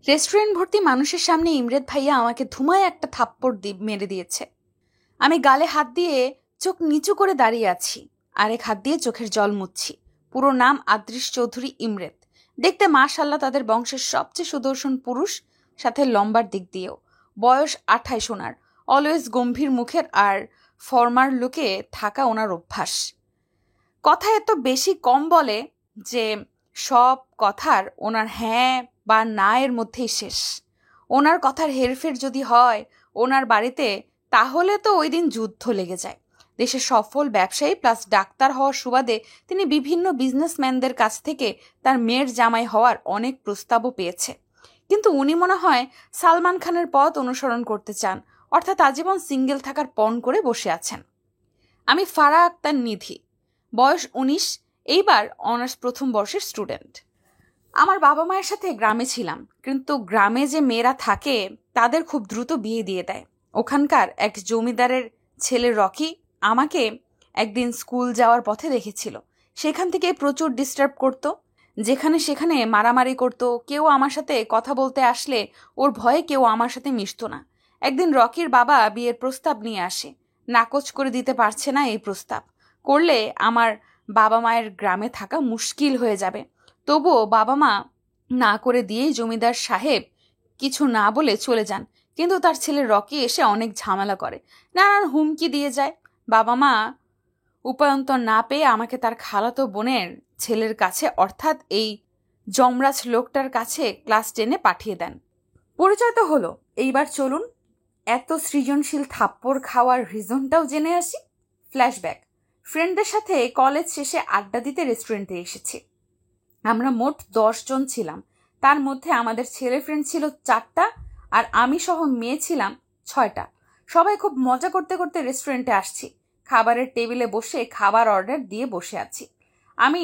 Restaurant ভর্তি মানুষের সামনে ইমরেত ভাইয়া আমাকে ধুমায় একটা থাপ্পড় মেরে দিয়েছে। আমি গালে হাত দিয়ে চোখ নিচু করে দাঁড়িয়ে আছি, আরেক হাত দিয়ে চোখের জল মুছছি। পুরো নাম আদ্রিস চৌধুরী ইমরেত। দেখতে মাশাআল্লাহ তাদের বংশের সবচেয়ে সুদর্শন পুরুষ, সাথে লম্বার দিক দিয়েও। বয়স 28 ওনার। অলওয়েজ গম্ভীর মুখের আর ফর্মার লুকে থাকা ওনার অভ্যাস। কথা এত বেশি কম বলে যে সব কথার ওনার হ্যাঁ বা না এর মধ্যেই শেষ। ওনার কথার হেরফের যদি হয় ওনার বাড়িতে, তাহলে তো ওই দিন যুদ্ধ লেগে যায়। দেশের সফল ব্যবসায়ী প্লাস ডাক্তার হওয়ার সুবাদে তিনি বিভিন্ন বিজনেসম্যানদের কাছ থেকে তার মেয়ের জামাই হওয়ার অনেক প্রস্তাবও পেয়েছে। কিন্তু উনি মনে হয় সালমান খানের পথ অনুসরণ করতে চান, অর্থাৎ আজীবন সিঙ্গেল থাকার পণ করে বসে আছেন। আমি ফারাহ আক্তার নিধি, বয়স 19, এইবার অনার্স প্রথম বর্ষের স্টুডেন্ট। আমার বাবা মায়ের সাথে গ্রামে ছিলাম, কিন্তু গ্রামে যে মেয়েরা থাকে তাদের খুব দ্রুত বিয়ে দিয়ে দেয়। ওখানকার এক জমিদারের ছেলে রকি আমাকে একদিন স্কুল যাওয়ার পথে দেখেছিল। সেখান থেকে প্রচুর ডিস্টার্ব করত, যেখানে সেখানে মারামারি করত। কেউ আমার সাথে কথা বলতে আসলে ওর ভয়ে কেউ আমার সাথে মিশত না। একদিন রকির বাবা বিয়ের প্রস্তাব নিয়ে আসে। নাকচ করে দিতে পারছে না এই প্রস্তাব। করলে আমার বাবা মায়ের গ্রামে থাকা মুশকিল হয়ে যাবে। তবুও বাবা মা না করে দিয়েই জমিদার সাহেব কিছু না বলে চলে যান। কিন্তু তার ছেলে রকি এসে অনেক ঝামেলা করে, নানান হুমকি দিয়ে যায়। বাবা মা উপায়ন্তর না পেয়ে আমাকে তার খালাতো বোনের ছেলের কাছে, অর্থাৎ এই যমরাজ লোকটার কাছে ক্লাস 10-এ পাঠিয়ে দেন। পরিচয় তো হলো, এইবার চলুন এত সৃজনশীল থাপ্পড় খাওয়ার রিজনটাও জেনে আসি। ফ্ল্যাশব্যাক। ফ্রেন্ডদের সাথে কলেজ শেষে আড্ডা দিতে রেস্টুরেন্টে এসেছি। আমরা মোট 10 জন ছিলাম। তার মধ্যে আমাদের ছেলে ফ্রেন্ড ছিল 4টা আর আমি সহ মেয়ে ছিলাম 6টা। সবাই খুব মজা করতে করতে রেস্টুরেন্টে আসছি। খাবারের টেবিলে বসে খাবার অর্ডার দিয়ে বসে আছি। আমি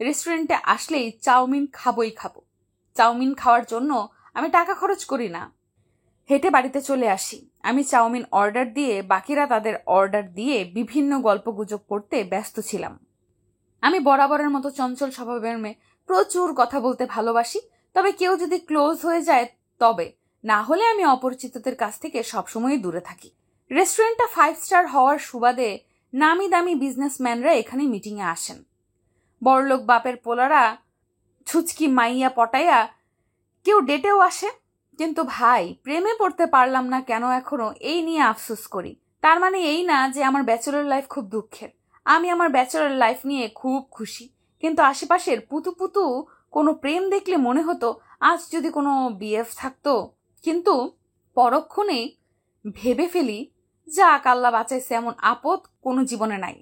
রেস্টুরেন্টে আসলেই চাউমিন খাবই খাবো। চাউমিন খাওয়ার জন্য আমি টাকা খরচ করি না, হেঁটে বাড়িতে চলে আসি। আমি চাউমিন অর্ডার দিয়ে বাকিরা তাদের অর্ডার দিয়ে বিভিন্ন গল্পগুজব করতে ব্যস্ত ছিলাম। আমি বরাবরের মতো চঞ্চল স্বভাবের মেয়ে, প্রচুর কথা বলতে ভালোবাসি। তবে কেউ যদি ক্লোজ হয়ে যায় তবে, না হলে আমি অপরিচিতদের কাছ থেকে সবসময় দূরে থাকি। রেস্টুরেন্টটা 5 স্টার হওয়ার সুবাদে নামি দামি বিজনেসম্যানরা এখানে মিটিংয়ে আসেন। বড়লোক বাপের পোলারা ছুচকি মাইয়া পটাইয়া কেউ ডেটেও আসে। কিন্তু ভাই, প্রেমে পড়তে পারলাম না কেন এখনো, এই নিয়ে আফসোস করি। তার মানে এই না যে আমার ব্যাচেলর লাইফ খুব দুঃখের। আমি আমার ব্যাচেলর লাইফ নিয়ে খুব খুশি। কিন্তু আশেপাশের পুতু পুতু কোনো প্রেম দেখলে মনে হতো আজ যদি কোনো বিএফ থাকতো। কিন্তু পরক্ষণে ভেবে ফেলি, যাক আল্লাহ বাঁচাইছে, এমন আপদ কোনো জীবনে নাই।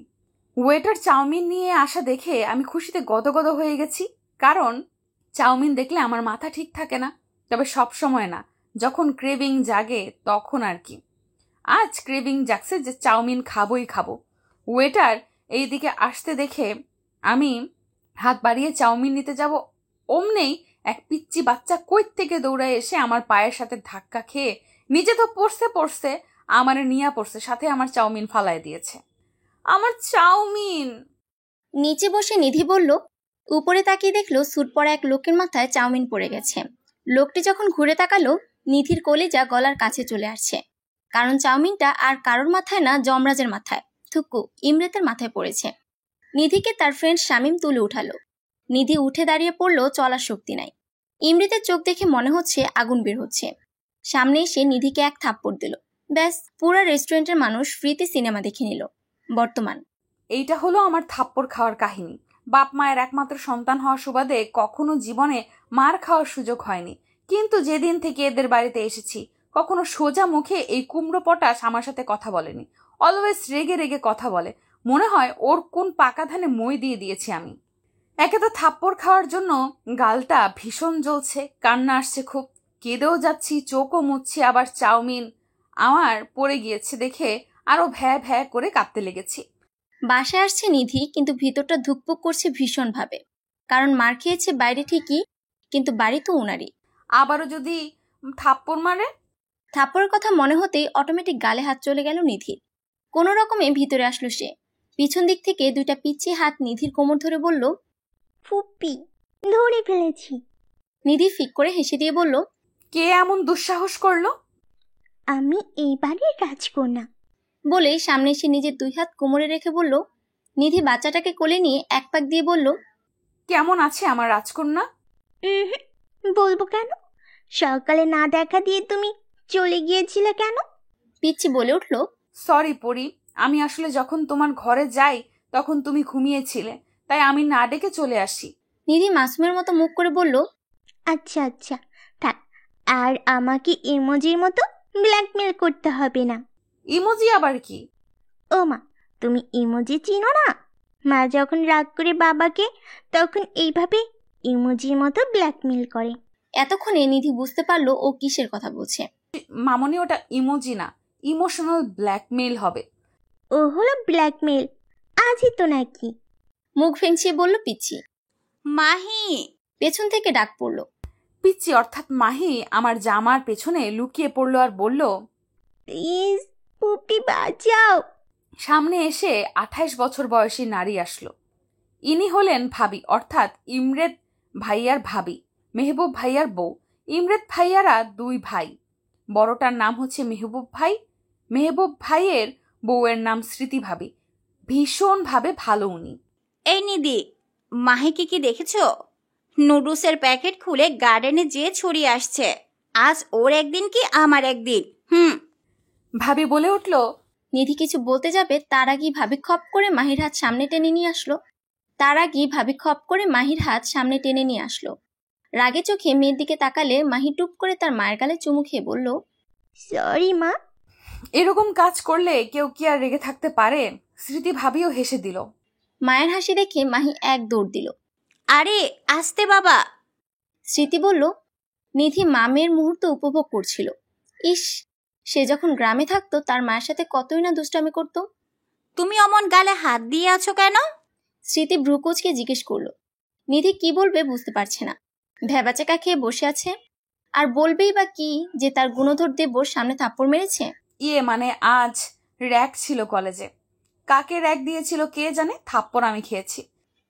ওয়েটার চাউমিন নিয়ে আসা দেখে আমি খুশিতে গদগদ হয়ে গেছি। কারণ চাউমিন দেখলে আমার মাথা ঠিক থাকে না, তবে সব সময় না, যখন ক্রেভিং জাগে তখন আর কি। আজ ক্রেভিং জাগছে যে চাউমিন খাবোই খাবো। ওয়েটার এই দিকে আসতে দেখে আমি হাত বাড়িয়ে চাউমিন নিতে যাব, অমনেই এক পিচ্চি বাচ্চা কই থেকে দৌড়ায় এসে আমার পায়ের সাথে ধাক্কা খেয়ে নিজে তো পড়ছে আমার নিয়া পড়ছে, সাথে আমার চাউমিন ফালায় দিয়েছে। আমার চাউমিন! নিচে বসে নিধি বলল। উপরে তাকিয়ে দেখলো স্যুট পরা এক লোকের মাথায় চাউমিন পড়ে গেছে। লোকটি যখন ঘুরে তাকালো, নিধির কলিজা গলার কাছে চলে আসছে। কারণ চাউমিনটা আর কারোর মাথায় না, যমরাজের মাথায়, থুকু ইমরেতের মাথায় পড়েছে। নিধিকে তার ফ্রেন্ড শামীম তুলে উঠালো। নিধি উঠে দাঁড়িয়ে পড়লো, চলার শক্তি নাই। ইমরেতের চোখ দেখে মনে হচ্ছে আগুন বের হচ্ছে। সামনে এসে নিধিকে এক থাপ্পড় দিল। ব্যাস, পুরো রেস্টুরেন্টের মানুষ ফ্রিতে সিনেমা দেখে নিল। বর্তমান। এইটা হলো আমার থাপ্পড় খাওয়ার কাহিনী। বাপ মায়ের একমাত্র সন্তান হওয়ার সুবাদে কখনো জীবনে মার খাওয়ার সুযোগ হয়নি। কিন্তু যেদিন থেকে এদের বাড়িতে এসেছি, কখনো সোজা মুখে এই কুমড়ো পটাশ আমার সাথে কথা বলেনি। অলওয়েজ রেগে রেগে কথা বলে। মনে হয় ওর কোন পাকা ধানে মই দিয়ে দিয়েছি আমি। একে তো থাপ্পড় খাওয়ার জন্য গালটা ভীষণ জ্বলছে, কান্না আসছে খুব, কেঁদেও যাচ্ছি, চোখও মুছছি, আবার চাউমিন আমার পড়ে গিয়েছে দেখে আরো ভ্যা ভ্যা করে কাঁদতে লেগেছি। বাসায় আসছে নিধি, কিন্তু ভিতরটা ধুকপুক করছে ভীষণভাবে। কারণ মার খেয়েছে বাইরে ঠিকই, কিন্তু বাড়ি তো উনারই। আবারও যদি থাপ্পড় মারে? থাপ্পড়ের কথা মনে হতেই অটোমেটিক গালে হাত চলে গেল নিধির। কোনো রকমে ভিতরে আসলো সে। পিছন দিক থেকে 2টা পিচ্ছি হাত নিধির কোমর ধরে বলল, ফুপ্পি, ধরে ফেলেছি। নিধি ফিক করে হেসে দিয়ে বলল, কে এমন দুঃসাহস করলো? আমি এইবারে রাজকন্যা। বলেই সামনে এসে নিজের 2 হাত কোমরে রেখে বলল। নিধি বাচ্চাটাকে কোলে নিয়ে এক পাক দিয়ে বলল, কেমন আছে আমার রাজকন্যা? বলবো কেন? সকালে না দেখা দিয়ে তুমি চলে গিয়েছিলে কেন? পিচ্ছি বলে উঠল, সরি পরি, আমি আসলে যখন তোমার ঘরে যাই তখন তুমি ঘুমিয়েছিলে, তাই আমি না ডেকে চলে আসি। নিধি মাসুমের মতো মুখ করে বলল, আচ্ছা আচ্ছা, থাক। আর আমাকে ইমোজির মতো ব্ল্যাকমেল করতে হবে না। ইমোজি আবার কি? ও মা, তুমি ইমোজি চিনো না? মা যখন রাগ করে বাবাকে, তখন এইভাবে ইমোজির মতো ব্ল্যাকমেল করে। এতক্ষণে নিধি বুঝতে পারলো ও কিসের কথা বলছে। মামনি, ওটা ইমোজি না, ইমোশনাল ব্ল্যাকমেইল হবে। ও হলো ব্ল্যাকমেল, আজই তো নাকি? মুখ ফেংচিয়ে বলল পিচ্ছি। মাহি! পেছন থেকে ডাক পড়ল। পিচ্ছি অর্থাৎ মাহি আমার জামার পেছনে লুকিয়ে পড়লো আর বলল, প্লিজ পুপি বাঁচাও। সামনে এসে 28 বছর বয়সী নারী আসলো। ইনি হলেন ভাবি, অর্থাৎ ইমরেদ ভাইয়ার ভাবি, মেহবুব ভাইয়ার বউ। ইমরেদ ভাইয়ারা 2 ভাই। বড়টার নাম হচ্ছে মেহবুব ভাই। মেহবুব ভাইয়ের বউয়ের নাম স্মৃতি ভাবি। ভীষণ ভাবে ভালো উনি। এই নিধি, মাহিকে কি দেখেছো? নুডলসের প্যাকেট খুলে গার্ডেনে যেয়ে ছড়িয়ে আসছে। আজ ওর একদিন কি আমার একদিন। ভাবি বলে উঠল, নিধি কিছু বলতে যাবে তার আগেই ভাবি খপ করে মাহির হাত সামনে টেনে নিয়ে আসলো। রাগে চোখে মেয়ের দিকে তাকালে মাহি টুপ করে তার মায়ের গালে চুমু খেয়ে বলল, সরি মা। এরকম কাজ করলে কেউ কি আর রেগে থাকতে পারে? স্মৃতি ভাবিও হেসে দিল। মায়ের হাসি দেখে মাহি এক দৌড় দিল। আরে আস্তে বাবা। স্মৃতি বলল। নিধি মামের মুহূর্ত উপভোগ করছিল। ইস, সে যখন গ্রামে থাকতো তার মায়ের সাথে কতই না দুষ্টামি করত। তুমি অমন গালে হাত দিয়ে আছো কেন? স্মৃতি ভ্রুকুচকে জিজ্ঞেস করলো। নিধি কি বলবে বুঝতে পারছে না, ভ্যাবাচাকা খেয়ে বসে আছে। আর বলবেই বা কি যে তার গুণধর দেবর সামনে থাপ্পড় মেরেছে। মানে আজ র‍্যাক ছিল কলেজে। কাকে র‍্যাক দিয়েছিল কে জানে, থাপ্পড় আমি খেয়েছি।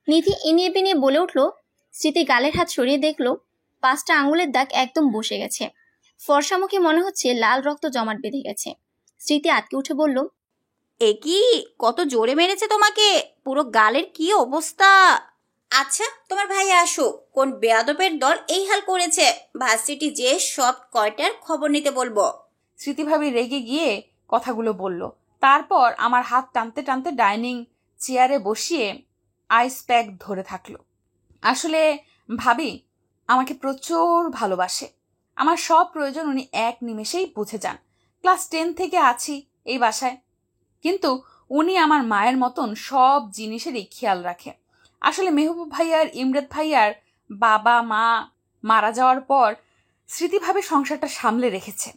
নিধি ইনিয়ে বিনিয়ে বলে উঠল। স্মৃতি গালের হাত সরিয়ে দেখলো 5টা আঙুলের দাগ একদম বসে গেছে। ফর্সা মুখে মনে হচ্ছে লাল রক্ত জমাট বেঁধে গেছে। স্মৃতি আটকে উঠে বলল, এ কি, কত জোরে মেরেছে তোমাকে! পুরো গালের কি অবস্থা! আচ্ছা, তোমার ভাই আসো, কোন বেয়াদবের দল এই হাল করেছে। ভার্সিটি যে সব কয়টার খবর নিতে বলবো। স্মৃতিভাবী রেগে গিয়ে কথাগুলো বলল। তারপর আমার হাত টানতে টানতে ডাইনিং চেয়ারে বসিয়ে আইস প্যাক ধরে থাকলো। আসলে ভাবি আমাকে প্রচুর ভালোবাসে। আমার সব প্রয়োজন উনি এক নিমেষেই বুঝে যান। ক্লাস 10 থেকে আছি এই বাসায়, কিন্তু উনি আমার মায়ের মতন সব জিনিসেরই খেয়াল রাখে। আসলে মেহবুব ভাইয়ার ইমরাত ভাইয়ার বাবা মা মারা যাওয়ার পর স্মৃতিভাবে সংসারটা সামলে রেখেছে।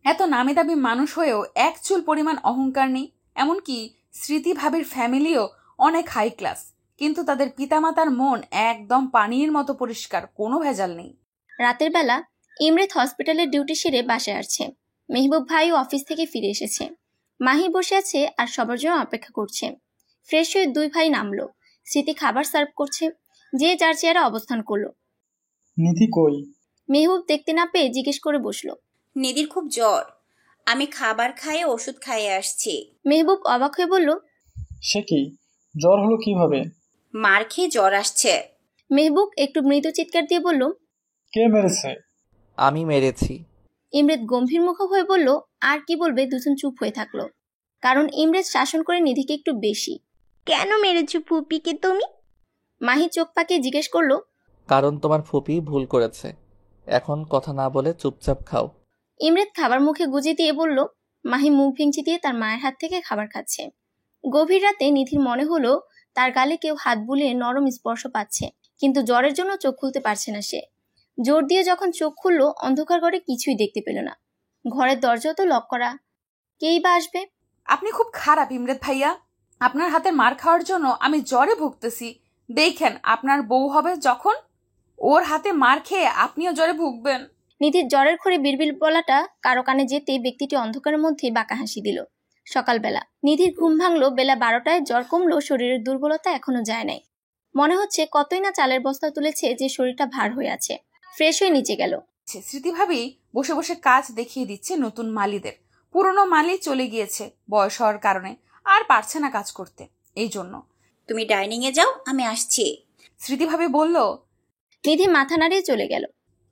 এত নামি দামি মানুষ হয়েও এক চুল পরিমাণ অহংকার নেই। এমনকি স্মৃতিভাবির ফ্যামিলিও অনেক হাই ক্লাস, কিন্তু তাদের পিতামাতার মন একদম পানির মতো পরিষ্কার, কোনো ভেজাল নেই। রাতের বেলা ইমরেত হসপিটালের ডিউটি সেরে বাসায় আসছে। মেহবুব ভাইও অফিস থেকে ফিরে এসেছে। মাহি বসে আছে আর সবার জন্য অপেক্ষা করছে। ফ্রেশ হয়ে 2 ভাই নামলো। স্মৃতি খাবার সার্ভ করছে। যে যার চেয়ারে অবস্থান করলো। নিধি কই? মেহবুব দেখতে না পেয়ে জিজ্ঞেস করে বসলো। নিধির খুব জ্বর, আমি খাবার খাইয়ে ওষুধ খাইয়ে আসছি। মেহবুব অবাক হয়ে বলল, সে কি, জ্বর হলো কিভাবে? মার খেয়ে জ্বর আসছে। মেহবুব একটু মৃদু চিৎকার দিয়ে বলল, কে মেরেছে? আমি মেরেছি। ইমরেত গম্ভীর মুখ হয়ে বলল। আর কি বলবে, দুজন চুপ হয়ে থাকলো। কারণ ইমরেত শাসন করে নিধিকে একটু বেশি। কেন মেরেছো পুপিকে তুমি? মাহি চোখ পাকিয়ে জিজ্ঞেস করলো। কারণ তোমার ফুপি ভুল করেছে। এখন কথা না বলে চুপচাপ খাও। ইমরেত খাবার মুখে গুজে দিয়ে বলল। মাহি মুখ ভেঙচি দিয়ে তার মায়ের হাত থেকে খাবার খাচ্ছে। গভীর রাতে নিধির মনে হলো তার গালে কেউ হাত বুলিয়ে নরম স্পর্শ পাচ্ছে, কিন্তু জ্বরের জন্য চোখ খুলতে পারছে না সে। জোর দিয়ে যখন চোখ খুললো, অন্ধকার ঘরে কিছুই দেখতে পেল না। ঘরের দরজা তো লক করা, কেই বা আসবে। আপনি খুব খারাপ ইমরেত ভাইয়া। আপনার হাতে মার খাওয়ার জন্য আমি জ্বরে ভুগতেছি। দেখেন আপনার বউ হবে যখন, ওর হাতে মার খেয়ে আপনিও জ্বরে ভুগবেন। নিধির জ্বরের ঘরে বিড়বিড় বলাটা কারো কানে যেতে ব্যক্তিটি অন্ধকারের মধ্যে বাঁকা হাসি দিল। সকালবেলা নিধির ঘুম ভাঙলো বেলা 12টায়। জ্বর কমলো, শরীরের দুর্বলতা এখনো যায় নাই। মনে হচ্ছে কতই না চালের বস্তা তুলেছে যে শরীরটা ভার হয়ে আছে। ফ্রেশ হয়ে নিচে গেল। স্মৃতি ভাবি বসে বসে কাজ দেখিয়ে দিচ্ছে নতুন মালিদের। পুরনো মালি চলে গিয়েছে বয়স হওয়ার কারণে, আর পারছে না কাজ করতে, এই জন্য। তুমি ডাইনিং এ যাও, আমি আসছি। স্মৃতি ভাবি বলল। নিধি মাথা নাড়িয়ে চলে গেল।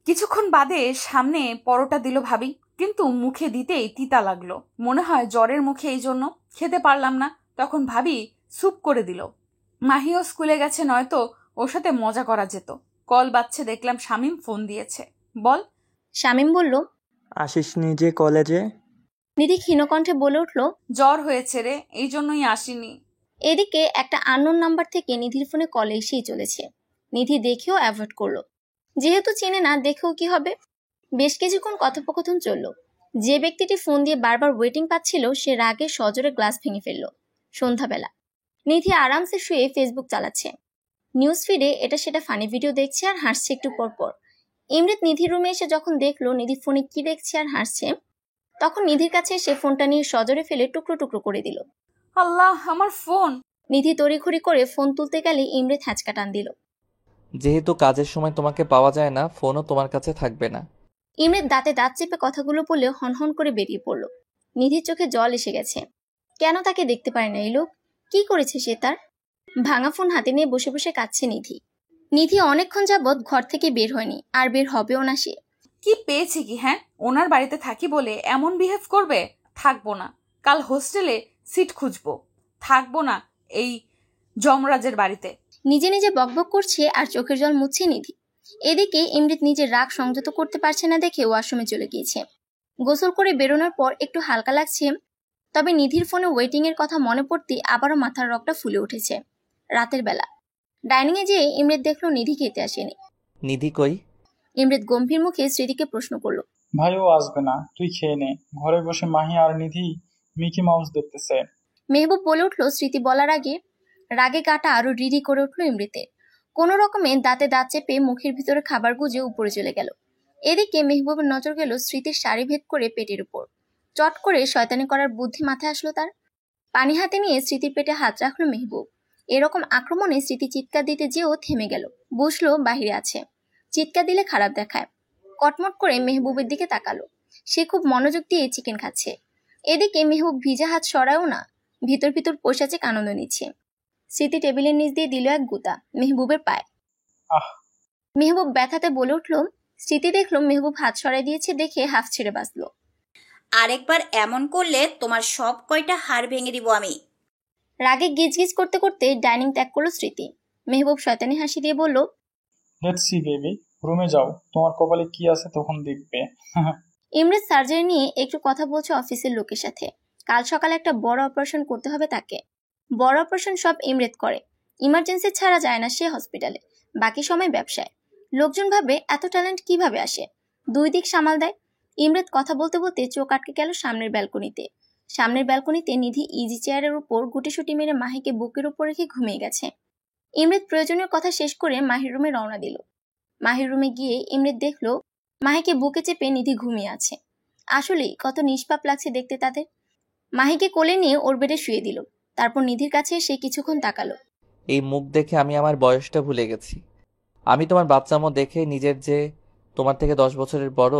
কিছুক্ষণ বাদে সামনে পরোটা দিল ভাবি, কিন্তু মুখে দিতেই তিতা লাগলো। মনে হয় জ্বরের মুখে, এই জন্য খেতে পারলাম না। তখন ভাবি স্যুপ করে দিল। মাহিও স্কুলে গেছে, নয়তো ওর সাথে মজা করা যেত। কল বাজছে, দেখলাম শামীম ফোন দিয়েছে। বল। শামীম বলল, আসিস নিজে কলেজে? নিধি ক্ষীণকণ্ঠে বলে উঠল, জ্বর হয়েছে রে, এই জন্যই আসিনি। এদিকে একটা আননোন নাম্বার থেকে নিধির ফোনে কল এসেই চলেছে। নিধি দেখেও অ্যাভয়েড করলো, যেহেতু চেনে না, দেখেও কি হবে। বেশ কিছুক্ষণ কথোপকথন চলল। যে ব্যক্তিটি ফোন দিয়ে বারবার ওয়েটিং পাচ্ছিল সে রাগে সজোরে গ্লাস ভেঙে ফেলল। সন্ধ্যাবেলা নিধি আরামসে শুয়ে ফেসবুক চালাচ্ছে। নিউজ ফিডে এটা সেটা ফানি ভিডিও দেখছে আর হাসছে একটু পর পর। ইমৃত নিধির রুমে এসে যখন দেখলো নিধি ফোনে কি দেখছে আর হাসছে, তখন নিধির কাছে সে ফোনটা নিয়ে সজোরে ফেলে টুকরো টুকরো করে দিল। আল্লাহ, আমার ফোন! নিধি তড়িঘড়ি করে ফোন তুলতে গেলে ইমৃত হ্যাঁচকা টান দিল। যেহেতু কাজের সময় তোমাকে পাওয়া যায় না, ফোনও তোমার কাছে থাকবে না। ইমৃত দাঁতে দাঁত চেপে কথাগুলো বলে হনহন করে বেরিয়ে পড়ল। নিধির চোখে জল এসে গেছে। কেন তাকে দেখতে পারে না এই লোক? কি করেছে সে তার? ভাঙা ফোন হাতে নিয়ে বসে বসে কাঁদছে নিধি। নিধি অনেকক্ষণ যাবৎ ঘর থেকে বের হয়নি, আর বের হবেও না সে। কি পেয়েছে কি? হ্যাঁ, ওনার বাড়িতে থাকি বলে এমন বিহেভ করবে? থাকবো না, কাল হোস্টেলে সিট খুঁজবো। থাকবো না এই যমরাজের বাড়িতে। নিজে নিজে বকবক করছে আর চোখের জল মুছছে নিধি। এদিকে ইমৃত নিজের রাগ সংযত করতে পারছে না দেখে ওয়াশরুমে চলে গিয়েছে। গোসল করে বেরোনোর পর একটু হালকা লাগছে, তবে নিধির ফোনে ওয়েটিং এর কথা মনে পড়তে আবারও মাথার রগটা ফুলে উঠেছে। রাতের বেলা ডাইনিং এ যেয়ে ইমৃত দেখলো নিধি খেতে আসেনি। নিধি কই? ইমৃত গম্ভীর মুখে স্মৃতিকে প্রশ্ন করলো। ভাইও আসবে না, তুই খেয়ে নে। ঘরে বসে মাহি আর নিধি মিকি মাউস দেখতেছে। মেহবুব বলে উঠলো স্মৃতি বলার আগে। রাগে গাটা আরো রিরি করে উঠলো ইমৃতের। কোনো রকমে দাঁতে দাঁত চেপে মুখের ভিতরে খাবার গুজে উপরে চলে গেল। এদিকে মেহবুবের নজর গেল স্মৃতির শাড়ি ভেদ করে পেটের উপর। চট করে শয়তানি করার বুদ্ধি মাথায় আসলো তার। পানি হাতে নিয়ে স্মৃতির পেটে হাত রাখলো মেহবুব। এরকম আক্রমণে স্মৃতি চিৎকার দিতে যেও থেমে গেল। বুঝলো বাহিরে আছে, চিৎকার দিলে খারাপ দেখায়। কটমট করে মেহবুবের দিকে তাকালো। সে খুব মনোযোগ দিয়ে চিকেন খাচ্ছে। এদিকে মেহবুব ভিজা হাত সরায়ও না, ভিতর ভিতর পৈশাচিক আনন্দ নিচ্ছে। স্মৃতি টেবিলের নিচ দিয়ে দিল এক গুতা মেহবুবের পায়ে। আহ! মেহবুব ব্যথাতে বলে উঠল। স্মৃতি দেখলো মেহবুব হাত সরাই দিয়েছে দেখে হাফ ছেড়ে বাঁচলো। আরেকবার এমন করলে তোমার সব কয়টা হাড় ভেঙে দিব আমি। রাগে গিজগিজ করতে করতে ডাইনিং ত্যাগ করলো স্মৃতি। মেহবুব শয়তানি হাসি দিয়ে বলল, লেটস সি বেবি, রুমে যাও, তোমার কপালে কি আছে তখন দেখবে। ইমরেজ সার্জারি নিয়ে একটু কথা বলছে অফিসের লোকের সাথে। কাল সকালে একটা বড় অপারেশন করতে হবে তাকে। বড় অপারেশন সব ইমরেজ করে, ইমার্জেন্সি ছাড়া যায় না সে হসপিটালে, বাকি সময় ব্যবসায়। লোকজন ভাবে এত ট্যালেন্ট কিভাবে আসে, 2 দিক সামাল দেয়। ইমরেজ কথা বলতে বলতে চোখ আটকে গেল সামনের ব্যালকনিতে নিধি ইজি চেয়ারের উপর গুটিসুটি মেরে মাহিকে বুকের উপর রেখে ঘুমিয়ে গেছে। ইমরেজ প্রয়োজনীয় কথা শেষ করে মাহির রুমে রওনা দিল। মাহির রুমে গিয়ে ইমরেজ দেখলো মাহিকে বুকে চেপে নিধি ঘুমিয়ে আছে। আসলেই কত নিষ্পাপ লাগছে দেখতে তাদের। মাহিকে কোলে নিয়ে ওর বেডে শুয়ে দিল। তারপর নিধির কাছে এসে কিছুক্ষণ তাকালো। এই মুখ দেখে আমি আমার বয়সটা ভুলে গেছি। আমি তোমার বাচ্চামো দেখে নিজের যে তোমার থেকে 10 বছরের বড়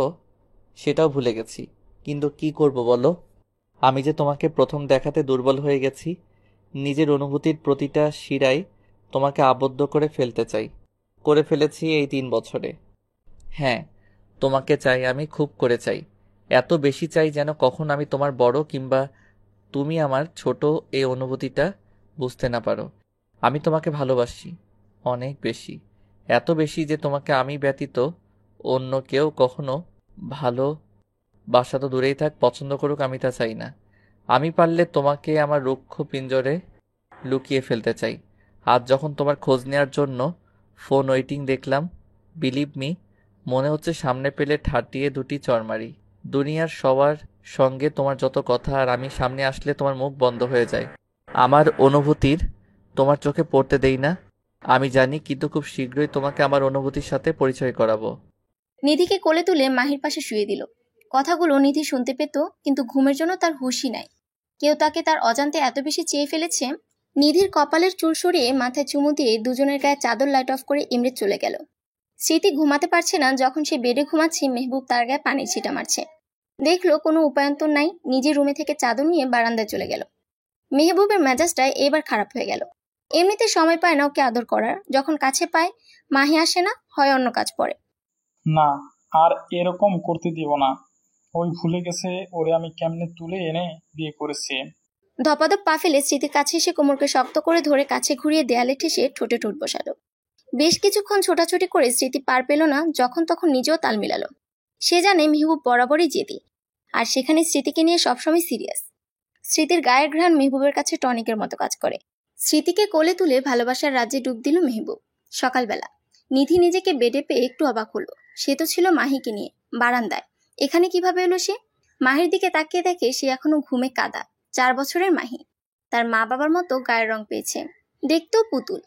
সেটাও ভুলে গেছি। কিন্তু কি করব বলো, আমি যে তোমাকে প্রথম দেখাতে দুর্বল হয়ে গেছি। নিজের অনুভূতির প্রতিটা শিরায় তোমাকে আবদ্ধ করে ফেলেছি এই 3 বছরে। হ্যাঁ, তোমাকে চাই, আমি খুব করে চাই, এত বেশি চাই যেন কখন আমি তোমার বড় কিংবা তুমি আমার ছোট এই অনুভূতিটা বুঝতে না পারো। আমি তোমাকে ভালোবাসি অনেক বেশি, এত বেশি যে তোমাকে আমি ব্যতীত অন্য কেউ কখনো ভালোবাসা তো দূরেই থাক, পছন্দ করুক, আমি তা চাই না। আমি পারলে তোমাকে আমার রুক্ষ পিঞ্জরে লুকিয়ে ফেলতে চাই। আজ যখন তোমার খোঁজ নেওয়ার জন্য ফোন ওয়েটিং দেখলাম, বিলিভ মি, মনে হচ্ছে সামনে পেলে ঠাটিয়ে 2টি চড় মারি। দুনিয়ার সবার সঙ্গে তোমার যত কথা, আর আমি সামনে আসলে তোমার মুখ বন্ধ হয়ে যায়। আমার অনুভূতির তোমার চোখে পড়তে দেই না, আমি জানি, কিন্তু খুব শীঘ্রই তোমাকে আমার অনুভূতির সাথে পরিচয় করাবো। নিধিকে কোলে তুলে মাহির পাশে শুয়ে দিল। কথাগুলো নিধি শুনতে পেত, কিন্তু ঘুমের জন্য তার হুঁশই নাই। কেউ তাকে তার অজান্তে এত বেশি চেয়ে ফেলেছে। নিধির কপালের চুল সরিয়ে মাথায় চুমু দিয়ে দুজনের গায়ে চাদর লাইট অফ করে ইমরেজ চলে গেল। স্মৃতি ঘুমাতে পারছে না। যখন সে বেডে ঘুমাচ্ছে, মেহবুব তার গায়ে পানির ছিটা মারছে। দেখলো কোনো উপায়ন্তর নাই, নিজের রুমে থেকে চাদর নিয়ে বারান্দায় চলে গেল। মেহবুবের মেজাজটা এবার খারাপ হয়ে গেল। এমনিতে সময় পায় না ওকে আদর করার, যখন কাছে পায় মাহি আসে না, হয় অন্য কাজ পড়ে। না, আর এরকম করতে দিব না। ওই ভুলে গেছে ওরে আমি কেমনে তুলে এনে বিয়ে করেছি। ধপাধপ পা ফেলে স্মৃতির কাছে এসে কোমরকে শক্ত করে ধরে কাছে ঘুরিয়ে দেয়ালে ঠেসে ঠোঁটে ঠোঁট বসালো। বেশ কিছুক্ষণ ছোটাছুটি করে স্মৃতি পার পেল না, যখন তখন নিজেও তাল মিলালো। সে জানে মেহবুব বরাবরই জেদি, আর সেখানে স্মৃতিকে নিয়ে সবসময় সিরিয়াস। স্মৃতির গায়ের ঘ্রাণ মেহবুবের কাছে টনিকের মতো কাজ করে। স্মৃতিকে কোলে তুলে ভালোবাসার রাজ্যে ডুব দিল মেহবুব। সকালবেলা নিধি নিজেকে বেডে পেয়ে একটু অবাক হলো। সে তো ছিল মাহিকে নিয়ে বারান্দায়, এখানে কিভাবে এলো সে? মাহির দিকে তাকিয়ে দেখে সে এখনো ঘুমে কাদা। 4 বছরের মাহি, তার মা বাবার মতো গায়ের রং পেয়েছে, দেখতেও পুতুল।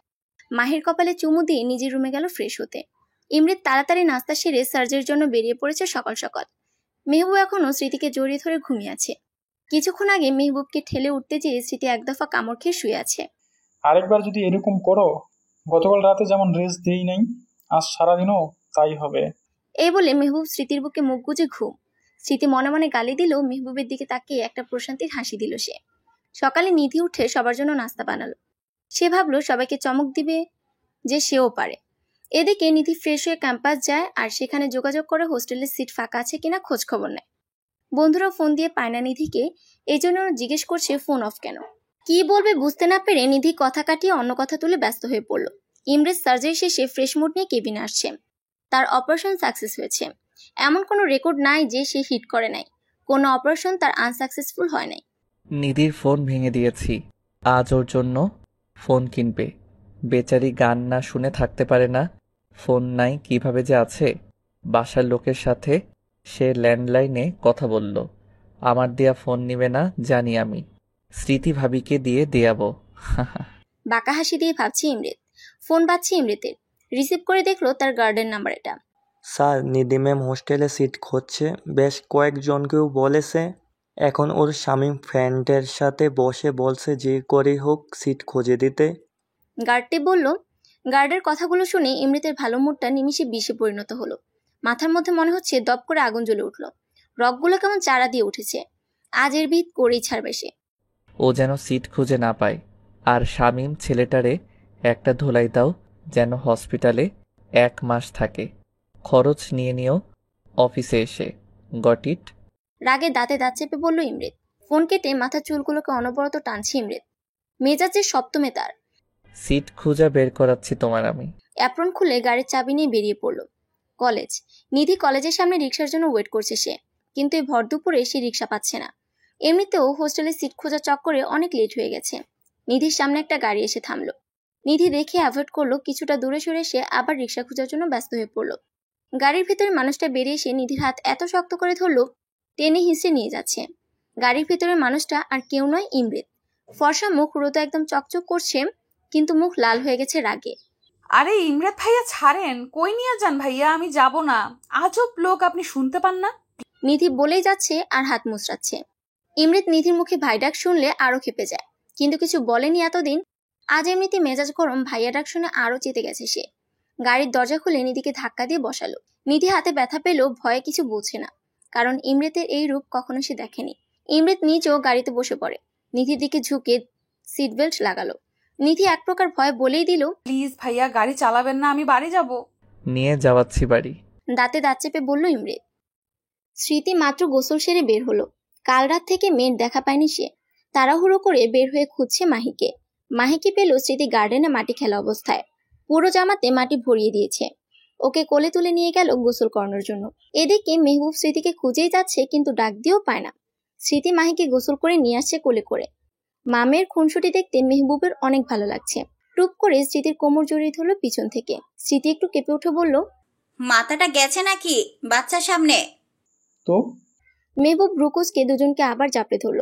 মাহির কপালে চুমু দিয়ে নিজের রুমে গেল ফ্রেশ হতে। ইমরিত তাড়াতাড়ি নাস্তা সেরে সার্জারির জন্য বেরিয়ে পড়েছে সকাল সকাল। মেহবুব এখনো স্মৃতিকে জড়িয়ে ধরে ঘুমিয়ে আছে। কিছুক্ষণ আগে মেহবুবকে ঠেলে উঠতে যেয়ে স্মৃতি এক দফা কামড় খেয়ে শুয়ে আছে। আরেকবার যদি এরকম করো, গতকাল রাতে যেমন রেস্ট দেই নাই, আজ সারাদিনও তাই হবে। এই বলে মেহবুব স্মৃতির বুকে মুখ গুজে ঘুম। স্মৃতি মনে মনে গালি দিলেও মেহবুবের দিকে তাকিয়ে একটা প্রশান্তির হাসি দিল সে। সকালে নিধি উঠে সবার জন্য নাস্তা বানালো। সে ভাবলো সবাইকে চমক দিবে যে সেও পারে। এদিকে নিধি ফ্রেশ হয়ে ক্যাম্পাস যায়, আর সেখানে যোগাযোগ করে হোস্টেলের সিট ফাঁকা আছে কিনা খোঁজ খবর নেয়। বন্ধুরা ফোন দিয়ে পায় না নিধিকে, এই জন্য জিজ্ঞেস করছে ফোন অফ কেন। কি বলবে বুঝতে না পেরে নিধি কথা কাটিয়ে অন্য কথা তুলে ব্যস্ত হয়ে পড়ল। ইমরেজ সার্জারি শেষে ফ্রেশ মুড নিয়ে কেবিনে আসছে। তার অপারেশন সাকসেস হয়েছে, এমন কোনো রেকর্ড নাই যে সে হিট করে নাই। কোনো অপারেশন তার আনসাকসেসফুল হয় নাই। নিধির ফোন ভেঙে দিয়েছি, আজ ওর জন্য ফোন কিনবে। বেচারি গান না শুনে থাকতে পারে না। ফোন নাই কিভাবে যে আছে। বাসার লোকের সাথে সে ল্যান্ডলাইনে কথা বলল। আমার দেয়া ফোন নিবে না জানি আমি। স্মৃতি ভাবিকে দিয়ে দেয়াবো। বাঁকা হাসি দিয়ে ভাবছে ইমরিত। ফোন বাজছে ইমরিতের। রিসিভ করে দেখলো তার গার্ডেন নাম্বার এটা। স্যার, নিধি ম্যাম হোস্টেলে সিট খুঁজছে, বেশ কয়েকজনকেও বলেছে। এখন ওর স্বামী ফ্রেন্ডের সাথে বসে বলছে যে করেই হোক সিট খুঁজে দিতে। গার্ডটি বলল। গার্ডের কথাগুলো শুনে ইমরিতের ভালো মুডটা নিমিষে বিষে পরিণত হলো। মাথার মধ্যে মনে হচ্ছে দপ করে আগুন জ্বলে উঠল। রগগুলো কেমন চারা দিয়ে উঠেছে। আজ এর ভিত করেই ছাড়বে সে। ও যেন সিট খুঁজে না পায়। আর শামীম ছেলেটারে একটা ধোলাই দাও, যেন হসপিটালে 1 মাস থাকে। খরচ নিয়ে নিও অফিসে এসে। Got it? রাগে দাঁতে দাঁত চেপে বলল ইমরিত। ফোন কেটে মাথার চুলগুলোকে অনবরত টানছে ইমরিত। মেজাজের সপ্তমে তার। সিট খুঁজা বের করাচ্ছি তোমার আমি। অ্যাপ্রন খুলে গাড়ির চাবি নিয়ে বেরিয়ে পড়ল। কলেজ। নিধি কলেজের সামনে রিক্সার জন্য ওয়েট করছে সে, কিন্তু এই ভর দুপুরে সে রিক্সা পাচ্ছে না। এমনিতেও হোস্টেলে সিট খোঁজার চক্করে অনেক লেট হয়ে গেছে। নিধির সামনে একটা গাড়ি এসে থামলো। নিধি দেখে অ্যাভয়েড করলো। কিছুটা দূরে সরে সে আবার রিক্সা খোঁজার জন্য ব্যস্ত হয়ে পড়লো। গাড়ির ভিতরে মানুষটা বেরিয়ে এসে নিধির হাত এত শক্ত করে ধরলো, টেনে হিঁচড়ে নিয়ে যাচ্ছে। গাড়ির ভিতরে মানুষটা আর কেউ নয়, ইমরিত। ফর্সা মুখ, রোদে একদম চকচক করছে, কিন্তু মুখ লাল হয়ে গেছে রাগে। আরে ইমরাত ভাইয়া ছাড়েন, কই নিয়ে যান ভাইয়া, আমি যাব না। আজব লোক, আপনি শুনতে পান না? নিধি বলেই যাচ্ছে আর হাত মুচড়াচ্ছে। ইমরিত নিধির মুখে ভাই ডাক শুনলে আরো খেপে যায়, কিন্তু কিছু বলেনি এতদিন। আজ এমনিতে মেজাজ গরম, ভাইয়া ডাক শুনে আরো চেতে গেছে সে। গাড়ির দরজা খুলে নিধিকে ধাক্কা দিয়ে বসালো। নিধি হাতে ব্যথা পেলেও ভয়ে কিছু বলছে না, কারণ ইমরিতের এই রূপ কখনো সে দেখেনি। ইমরিত নিজেও গাড়িতে বসে পড়ে। নিধির দিকে ঝুঁকে সিট বেল্ট লাগালো। নিধি এক প্রকার ভয় বলেই দিল, প্লিজ ভাইয়া গাড়ি চালাবেন না, আমি বাড়ি যাব। নিয়ে যাওয়াচ্ছি বাড়ি। দাঁতে দাঁত চেপে বলল ইমরিত। স্মৃতি মাত্র গোসল সেরে বের হলো। কাল রাত থেকে মেয়ের দেখা পায়নি সে। তাড়াহুড়ো করে বের হয়ে খুঁজছে মাহিকে। মাহিকে পেল স্মৃতি গার্ডেনে মাটি খেলা অবস্থায়। পুরো জামাতে মাটি ভরিয়ে দিয়েছে। ওকে কোলে তুলে নিয়ে গেল গোসল করানোর জন্য। এদিকে মেহবুব স্মৃতিকে খুঁজেই যাচ্ছে, কিন্তু ডাক দিয়েও পায় না। স্মৃতি মাহিকে গোসল করে নিয়ে আসছে কোলে করে। মামের খুনসুটি দেখতে মেহবুবের অনেক ভালো লাগছে। টুপ করে স্মৃতির কোমর জড়িয়ে ধরল পিছন থেকে। স্মৃতি একটু কেঁপে উঠে বলল, মাথাটা গেছে নাকি বাচ্চার সামনে? তো মেহবুব ব্রুকুসকে দুজনকে আবার জাপড়ে ধরল।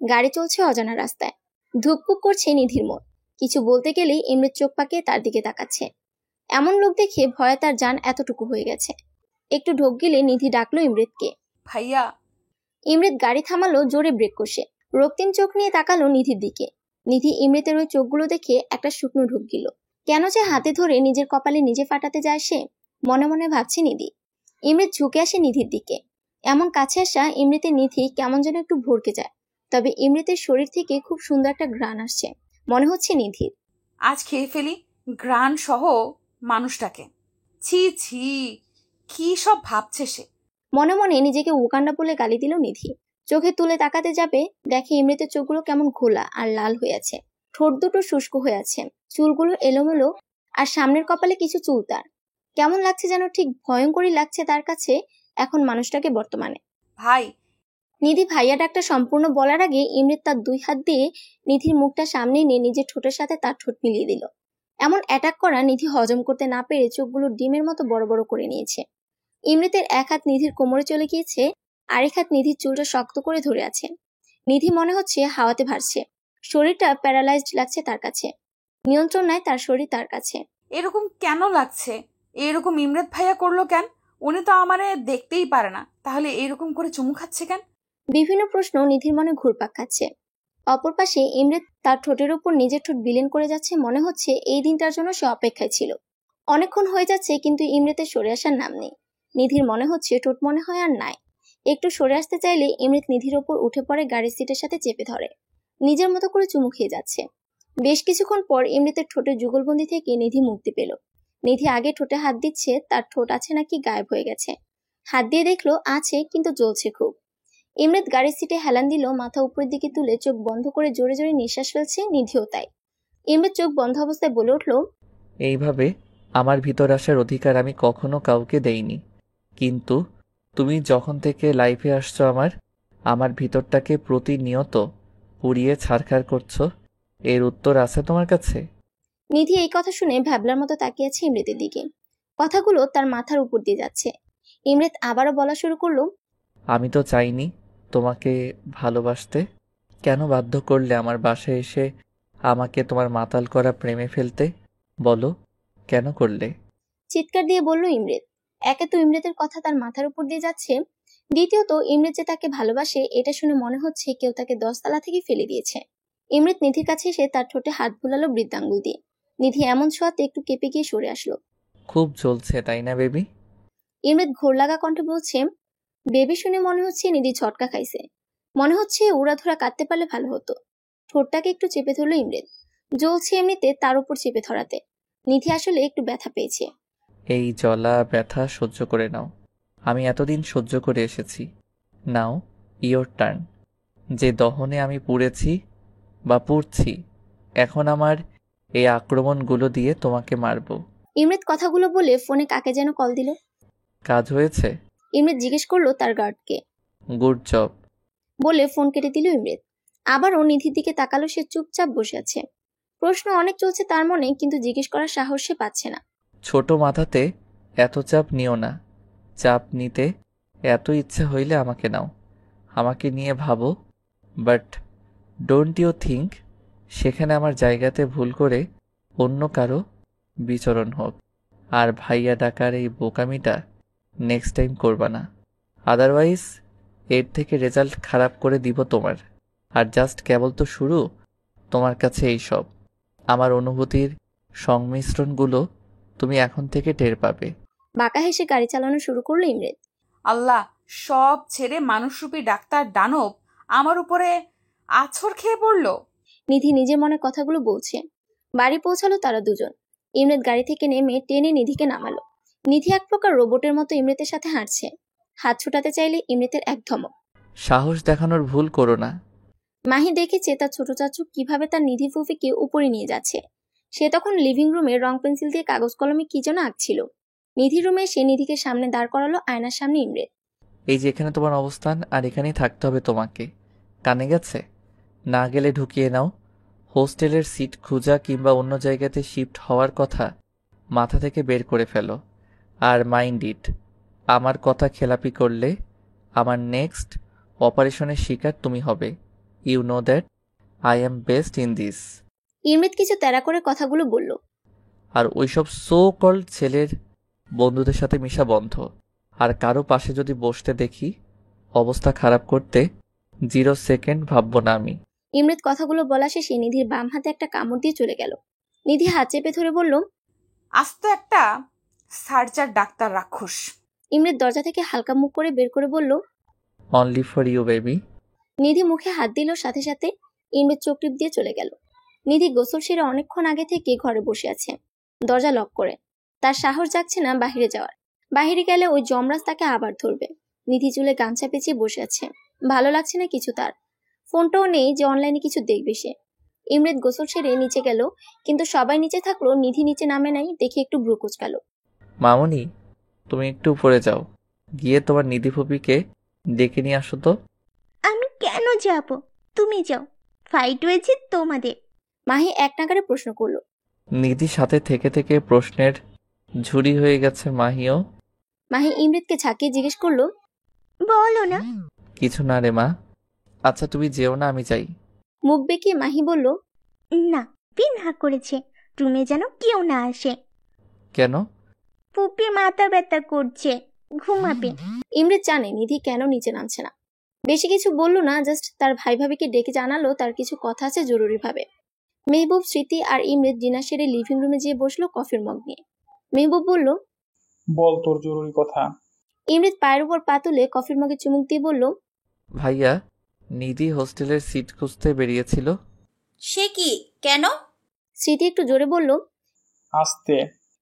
গাড়ি চলছে অজানা রাস্তায়। ধুকপুক করছে নিধির মন। কিছু বলতে গেলেই ইমরিত চোখ পাকিয়ে তার দিকে তাকাচ্ছে। এমন লোক দেখে ভয়ে তার জান এতটুকু হয়ে গেছে। একটু ঢোক গেলে নিধি ডাকলো ইমরিতকে। ভাইয়া। ইমরিত গাড়ি থামালো, জোরে ব্রেক কষে। রক্তিম চোখ নিয়ে তাকালো নিধির দিকে। নিধি ইমরিতের ওই চোখগুলো দেখে একটা শুকনো ঢোক গেল। কেন যে হাতে ধরে নিজের কপালে নিজে ফাটাতে যায় সে? মনে মনে ভাবছে নিধি। ইমৃত ঝুঁকে আসে নিধির দিকে। এমন কাছে আসা ইমৃতের নিধি কেমন যেন একটু ভরকে যায়। তবে ইমৃতের শরীর থেকে খুব সুন্দর একটা ঘ্রাণ আসছে, মনে হচ্ছে নিধির। আজ খেয়ে ফেলি ঘ্রাণ সহ মানুষটাকে। ছি ছি, কি সব ভাবছে সে। মনে মনে নিজেকে উকান্ডা বলে গালি দিল নিধি। চোখে তুলে তাকাতে যাবে, দেখে ইমৃতের চোখগুলো কেমন ঘোলা আর লাল হয়ে আছে, ঠোঁট দুটো শুষ্ক হয়ে আছে, চুলগুলো এলোমেলো, আর সামনের কপালে কিছু চুল তার। কেমন লাগছে যেন, ঠিক ভয়ঙ্করই লাগছে তার কাছে এখন মানুষটাকে বর্তমানে। ভাই, নিধি ভাইয়া ডাকটা সম্পূর্ণ বলার আগে ইমৃত তার 2 হাত দিয়ে নিধির মুখটা সামনে নিয়ে নিজের ঠোঁটের সাথে তার ঠোঁট মিলিয়ে দিল। এমন অ্যাটাক করা নিধি হজম করতে না পেরে চোখগুলো ডিমের মতো বড় বড় করে নিয়েছে। ইমৃতের এক হাত নিধির কোমরে চলে গিয়েছে, আরেক হাত নিধির চুলটা শক্ত করে ধরে আছে। নিধি মনে হচ্ছে হাওয়াতে ভাসছে, শরীরটা প্যারালাইজড লাগছে তার কাছে, নিয়ন্ত্রণ নাই তার শরীর তার কাছে। এরকম কেন লাগছে? এরকম ইমরাত ভাইয়া করলো কেন? উনি তো আমারে দেখতেই পারে না, তাহলে এরকম করে চুমু খাচ্ছে কেন? বিভিন্ন প্রশ্ন নিধির মনে ঘুরপাক খাচ্ছে। অপর পাশে ইমৃত তার ঠোঁটের উপর নিজের ঠোঁট বিলীন করে যাচ্ছে, মনে হচ্ছে এই দিনটার জন্য সে অপেক্ষায় ছিল। অনেকক্ষণ হয়ে যাচ্ছে কিন্তু ইমৃতের সরে আসার নাম নেই। নিধির মনে হচ্ছে ঠোঁট মনে হয় আর নাই। একটু সরে আসতে চাইলে ইমৃত নিধির ওপর উঠে পড়ে, গাড়ির সিটের সাথে চেপে ধরে, নিজের মতো করে চুমু খেয়ে যাচ্ছে। বেশ কিছুক্ষণ পর ইমৃতের ঠোঁটের যুগলবন্দি থেকে নিধি মুক্তি পেল। নিধি আগে ঠোঁটে হাত দিচ্ছে, তার ঠোঁট আছে নাকি গায়েব হয়ে গেছে। হাত দিয়ে দেখলো আছে, কিন্তু জ্বলছে খুব। ইমৃত গাড়ির সিটে হেলান দিল, মাথা উপরের দিকে তুলে চোখ বন্ধ করে জোরে জোরে নিঃশ্বাস ফেলছে। নিধিও তাই। ইমৃত চোখ বন্ধ অবস্থায় বলে উঠল, এইভাবে আমার ভিতর আসার অধিকার আমি কখনো কাউকে দেইনি, কিন্তু তুমি যখন থেকে লাইফে আসছো আমার ভিতরটাকে প্রতিনিয়ত পুড়িয়ে ছারখার করছো, এর উত্তর আছে তোমার কাছে? নিধি এই কথা শুনে ভ্যাবলার মতো তাকিয়ে আছে ইমৃতের দিকে। কথাগুলো তার মাথার উপর দিয়ে যাচ্ছে। ইমৃত আবারও বলা শুরু করলো, আমি তো চাইনি তোমাকে ভালোবাসতে, কেন বাধ্য করলে আমার বাসায় এসে আমাকে তোমার মাতাল করা প্রেমে ফেলতে? বলো, কেন করলে? চিৎকার দিয়ে বলল ইমৃত। একে তো ইমৃতের কথা তার মাথার উপর দিয়ে যাচ্ছে, দ্বিতীয়ত ইমৃত যে তাকে ভালোবাসে এটা শুনে মনে হচ্ছে কেউ তাকে 10 তলা থেকে ফেলে দিয়েছে। ইমৃত নিধির কাছে এসে তার ঠোঁটে হাত বুলালো বৃদ্ধাঙ্গুল দিয়ে। নিধি এমন ছোঁয়াতে একটু কেঁপে গিয়ে সরে আসলো। খুব জ্বলছে তাই না বেবি? ইমৃত ঘোর লাগা কণ্ঠে বলছে। বেবি শুনে মনে হচ্ছে নিধি ঝটকা খাইছে। মনে হচ্ছে উড়াধুরা কাটতে পারলে ভালো হতো। ঠোঁটটাকে একটু চেপে ধরলো ইমৃত, জ্বলছে এমনিতে তার উপর চেপে ধরাতে। নিধি আসলে একটু ব্যথা পেয়েছে। এই জ্বলা ব্যথা সহ্য করে নাও, আমি এতদিন সহ্য করে এসেছি। নাও ইয়োর টার্ন। যে দহনে আমি পুড়েছি বা পুড়ছি, এখন আমার এই আক্রমণগুলো দিয়ে তোমাকে মারব। ইমৃত কথাগুলো বলে ফোনে কাকে যেন কল দিল। কাজ হয়েছে? ইমৃত জিজ্ঞেস করলো তার গার্ডকে। গুড জব বলে ফোন কেটে দিল ইমৃত। আবারও নিধির দিকে তাকালো, সে চুপচাপ বসে আছে। প্রশ্ন অনেক চলছে তার মনে, কিন্তু জিজ্ঞেস করার সাহস সে পাচ্ছে না। ছোট মাথাতে এত চাপ নিও না, চাপ নিতে এত ইচ্ছা হইলে আমাকে নাও, আমাকে নিয়ে ভাবো, বাট ডোন্ট ইউ থিঙ্ক সেখানে আমার জায়গাতে ভুল করে অন্য কারো বিচরণ হোক। আর ভাইয়া ডাকার এই বোকামিটা নেক্সট টাইম করবা না, আদারওয়াইজ এর থেকে রেজাল্ট খারাপ করে দিব তোমার। আর জাস্ট কেবল তো শুরু, তোমার কাছে এই সব আমার অনুভূতির সংমিশ্রণগুলো তুমি এখন থেকে টের পাবে। বাঁকা হেসে গাড়ি চালানো শুরু করলো ইমৃত। আল্লাহ, সব ছেড়ে মানুষরূপী ডাক্তার দানব আমার উপরে আছর খেয়ে পড়লো। নিধি নিজের মনে কথাগুলো বলছে। বাড়ি পৌঁছালো তারা দুজন। ইমৃত গাড়ি থেকে নেমে টেনে নিধিকে নামালো। নিধি এক প্রকার রোবটের মতো ইমৃতের সাথে হাঁটছে। হাত ছুটাতে চাইলে ইমৃতের এক ধমক। সাহস দেখানোর ভুল করো না। মাহি দেখেছে তার ছোট চাচু কিভাবে তার নিধি ফুফিকে উপরে নিয়ে যাচ্ছে। সে তখন লিভিং রুমে রং পেন্সিল দিয়ে কাগজ কলমে কি যেন আঁকছিল। নিধির রুমে সে নিধিকে সামনে দাঁড় করালো, আয়নার সামনে ইমৃত। এই যে এখানে তোমার অবস্থান, আর এখানেই থাকতে হবে তোমাকে। কানে গেছে? না গেলে ঢুকিয়ে নাও। হোস্টেলের সিট খোঁজা কিংবা অন্য জায়গাতে শিফট হওয়ার কথা মাথা থেকে বের করে ফেলো। আর মাইন্ড ইট, আমার কথা খেলাপি করলে আমার নেক্সট অপারেশনের শিকার তুমি হবে। You know that I am best in this. Imrit কিছু তেড়া করে কথাগুলো বলল। আর ওইসব সো কল্ড ছেলের বন্ধুদের সাথে মিশা বন্ধ। আর কারো পাশে যদি বসতে দেখি অবস্থা খারাপ করতে 0 সেকেন্ড ভাববো না আমি। ইমৃত কথাগুলো বলা শেষে নিধির বাম হাতে একটা কামড় দিয়ে চলে গেল। নিধি হাত চেপে ধরে বলল, আস্ত একটা সার্জার ডাক্তার রাক্ষস। ইমরেত দরজা থেকে হালকা মুখ করে বের করে বলল, অনলি ফর ইউ বেবি। নিধি মুখে হাত দিল, সাথে সাথে ইমরেত চোখ টিপ দিয়ে চলে গেল। নিধি গোসল সেরে অনেকক্ষণ আগে থেকে ঘরে বসে আছে, দরজা লক করে। তার সাহস যাচ্ছে না বাহিরে যাওয়ার। বাহিরে গেলে ওই যমরাজ তাকে আবার ধরবে। নিধি চুলে গামছা পেঁচিয়ে বসে আছে, ভালো লাগছে না কিছু তার। ফোনটাও নেই যে অনলাইনে কিছু দেখবে সে। ইমরেত গোসল সেরে নিচে গেল, কিন্তু সবাই নিচে থাকলো, নিধি নিচে নামে নাই দেখে একটু ভ্রু কুচকালো। মামুনি, তুমি একটু উপরে যাও, গিয়ে তোমার নিধি ফুপিকে ডেকে নিয়ে আসো তো। আমি কেন যাব? তুমি যাও, ফাইট হয়েছে তোমাদের। মাহি এক নাগারে প্রশ্ন করলো। নিধির সাথে থেকে থেকে প্রশ্নের ঝুড়ি হয়ে গেছে মাহিও। মাহি ইমরেতকে ঝাঁকিয়ে জিজ্ঞেস করলো, বলো না। কিছু না রে মা। আচ্ছা তুমি যেও না, আমি যাই। মুখ বেঁকিয়ে মাহি বলল, না, পিনহা করেছে, রুমে যেন কেউ না আসে। কেন? পুপি মাথা ব্যথা করছে, ঘুমাবে। ইমরেত জানে নিধি কেন নিচে নামছে না। বেশি কিছু বললো না, জাস্ট তার ভাই ভাবিকে ডেকে জানালো তার কিছু কথা আছে জরুরি ভাবে। মেহবুব, স্মৃতি আর ইমরেত ডিনার সেরে লিভিং রুমে যেয়ে বসলো কফির মগ নিয়ে। মেহবুব বলল, বল তোর জরুরি কথা। ইমরেত পায়ের উপর পা তুলে কফির মগে চুমুক দিয়ে বলল, ভাইয়া, নিধি হোস্টেলের সিট খুঁজতে বেরিয়েছিল। সে কি? কেন? স্মৃতি একটু জোরে বলল। আসতে।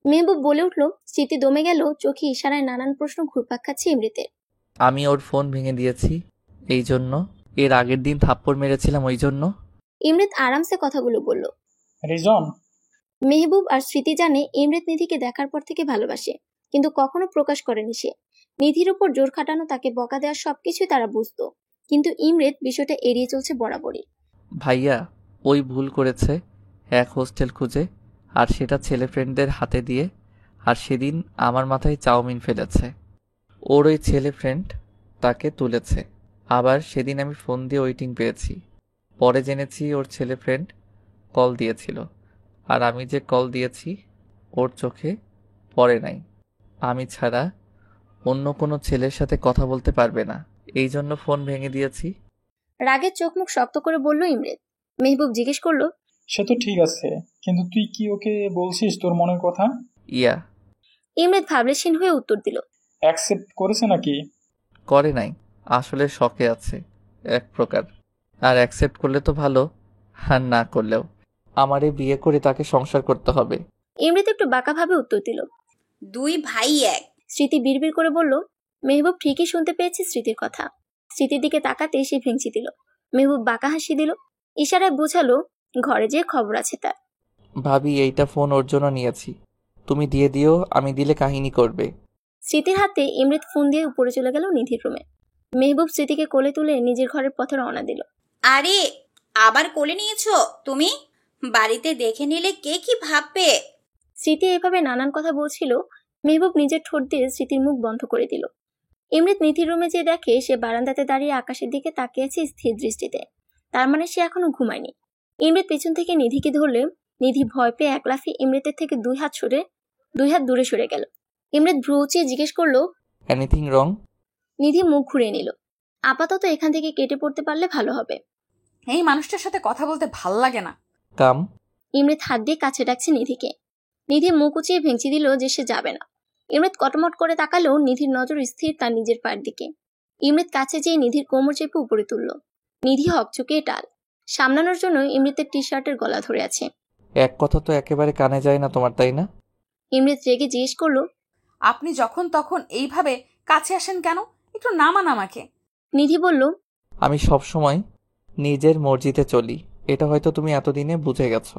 মেহবুব বলে উঠল। স্মৃতি দমে গেল, চোখে ইশারায় নানান প্রশ্ন ঘুরপাক খাচ্ছে ইমরেতের। আমি ওর ফোন ভেঙে দিয়েছি এই জন্য, এর আগের দিন থাপ্পড় মেরেছিলাম ওই জন্য। ইমরেত আরামসে কথাগুলো বলল। রিজন? মেহবুব আর স্মৃতি জানে ইমরেত নিধিকে দেখার পর থেকে ভালোবাসে, কিন্তু কখনো প্রকাশ করেনি সে। নিধির উপর জোর খাটানো, তাকে বকা দেওয়া সবকিছুই তারা বুঝতো, কিন্তু ইমরেত বিষয়টা এড়িয়ে চলছে বরাবরই। ভাইয়া, ওই ভুল করেছে এক হোস্টেল খুঁজে, আর সেটা ছেলে ফ্রেন্ডদের হাতে দিয়ে, আর সেদিন আমার মাথায় চাউমিন ফেলেছে। ওর ওই ছেলে ফ্রেন্ড তাকে তুলেছে। আবার সেদিন আমি ফোন দিয়ে ওয়েটিং পেয়েছি, পরে জেনেছি ওর ছেলে ফ্রেন্ড কল দিয়েছিল, আর আমি যে কল দিয়েছি ওর চোখে পড়ে নাই। আমি ছাড়া অন্য কোনো ছেলের সাথে কথা বলতে পারবে না, এই জন্য ফোন ভেঙে দিয়েছি। রাগের চোখ মুখ শক্ত করে বলল ইমরেত। মেহবুব জিজ্ঞেস করলো, সে তো ঠিক আছে, কিন্তু তুই কি ওকে বলছিস তোর মনের কথা? ইয়া। ইমরেত ভাবলেশীন হয়ে উত্তর দিল, অ্যাকসেপ্ট করেছে নাকি? করে নাই, আসলে শখে আছে এক প্রকার। আর অ্যাকসেপ্ট করলে তো ভালো, আর না করলেও আমারে বিয়ে করে তাকে সংসার করতে হবে। ইমরেত একটু বাঁকাভাবে উত্তর দিল। দুই ভাই এক। স্মৃতি বিড়বিড় করে বলল। মেহবুব ঠিকই শুনতে পেয়েছে স্মৃতির কথা। স্মৃতির দিকে তাকাতে সে ভেঙচি দিল। মেহবুব বাঁকা হাসি দিল, ইশারায় বোঝালো ঘরে যে খবর আছে তার। ভাবি, এইটা ফোন ওর জন্য নিয়েছি, তুমি দিয়ে দিও, আমি দিলে কাহিনী করবে। স্মৃতির হাতে ইমরেত ফোন দিয়ে উপরে চলে গেল নিধির রুমে। মেহবুব স্মৃতিকে কোলে তুলে নিজের ঘরের পথে রওনা দিল। আরে, আবার কোলে নিয়েছো তুমি? বাড়িতে দেখে নিলে কে কি ভাববে? স্মৃতি এভাবে নানান কথা বলছিল, মেহবুব নিজের ঠোঁট দিয়ে স্মৃতির মুখ বন্ধ করে দিল। ইমরেত নিধির রুমে যেয়ে দেখে সে বারান্দাতে দাঁড়িয়ে আকাশের দিকে তাকিয়ে আছে স্থির দৃষ্টিতে। তার মানে সে এখনো ঘুমায়নি। ইমরেত পেছন থেকে নিধিকে ধরলে নিধি ভয় পেয়ে এক লাফে ইমরেতের থেকে দুই হাত দূরে সরে গেল। ইমরেত ভ্রু উঁচিয়ে জিজ্ঞেস করলো, এনিথিং রং? নিধি মুখ ঘুরিয়ে নিল। আপাতত এখান থেকে কেটে পড়তে পারলে ভালো হবে। এই মানুষটার সাথে কথা বলতে ভাল লাগে না। কাম। ইমরেত হাত দিয়ে কাছে ডাকছে নিধিকে। নিধি মুখ উঁচিয়ে ভেঙচি দিল যে সে যাবে না। ইমরেত কটমট করে তাকালেও নিধির নজর স্থির তার নিজের পায়ের দিকে। ইমরেত কাছে যেয়ে নিধির কোমর চেপে উপরে তুলল। নিধি হকচকে টাল সামলানোর জন্য ইমরেতের টি শার্টের গলা ধরে আছে। এক কথা তো একেবারে কানে যায় না তোমার, তাই না? ইমরেত রেগে জিজ্ঞেস করলো, আপনি যখন তখন এইভাবে কাছে আসেন কেন? একটু নামান আমাকে। নিধি বলল, আমি সব সময় নিজের মর্জিতে চলি, এটা হয়তো তুমি এতদিনে বুঝে গেছো।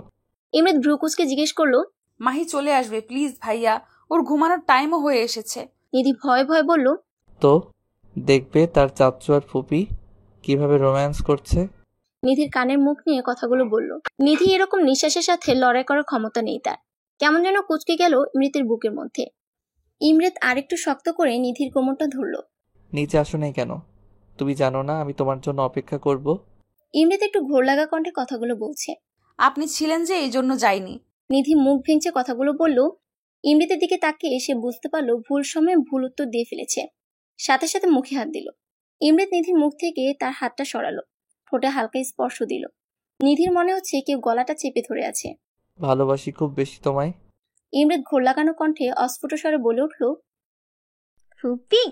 ইমরেত ভ্রুকুচকে জিজ্ঞেস করলো, মাহি চলে আসবে প্লিজ ভাইয়া, ওর ঘুমানোর টাইমও হয়ে এসেছে। নিধি ভয়ে ভয়ে বলল, তো দেখবে তার চাচ্চু আর ফুপি কিভাবে রোম্যান্স করছে। নিধির কানের মুখ নিয়ে কথাগুলো বলল। নিধি এরকম নিঃশ্বাসের সাথে লড়াই করার ক্ষমতা নেই তার। কেমন যেন কুচকে গেল ইমরেতের বুকের মধ্যে। ইমরেত আরেকটু শক্ত করে নিধির কোমরটা ধরল। নিচে আসো নাই কেন? তুমি জানো না আমি তোমার জন্য অপেক্ষা করব? ইমরেত একটু ঘোর লাগা কণ্ঠে কথাগুলো বলছে। আপনি ছিলেন যে এই জন্য যাইনি। নিধি মুখ ভেঙচে কথাগুলো বলল। ইমরেতের দিকে তাকিয়ে সে বুঝতে পারলো ভুল সময়ে ভুল উত্তর দিয়ে ফেলেছে। সাথে সাথে মুখে হাত দিল। ইমরেত নিধির মুখ থেকে তার হাতটা সরালো, ঠোঁটে হালকা স্পর্শ দিল। নিধির মনে হচ্ছে কেউ গলাটা চেপে ধরে আছে। ভালোবাসি খুব বেশি তোমায়। ইমরাত ঘোর লাগানো কণ্ঠে অস্ফুট স্বরে বলে উঠল। ফুপি।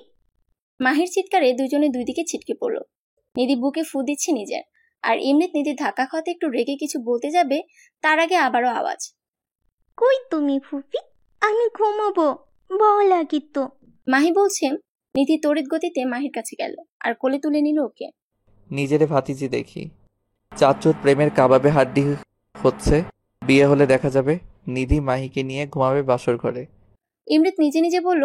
মাহির চিৎকারে দুজনে দুই দিকে ছিটকে পড়ল। নিধি বুকে ফু দিচ্ছে নিজের, আর ইমরাত নিধির ধাক্কা খাওয়াতে একটু রেগে কিছু বলতে যাবে, তার আগে আবারও আওয়াজ। কই তুমি ফুপি? আমি ঘুমাবো, ভয় লাগে তো। মাহি বলছে। নিধি তড়িৎ গতিতে মাহির কাছে গেল আর কোলে তুলে নিল ওকে। নিজেরে ভাতিজি দেখি। চাচুর প্রেমের কাবাবে হাড্ডি হচ্ছে। বিয়ে হলে দেখা যাবে নিধি মাহিকে নিয়ে ঘুমাবে বাসর ঘরে। ইমরাত নিজে নিজে বলল।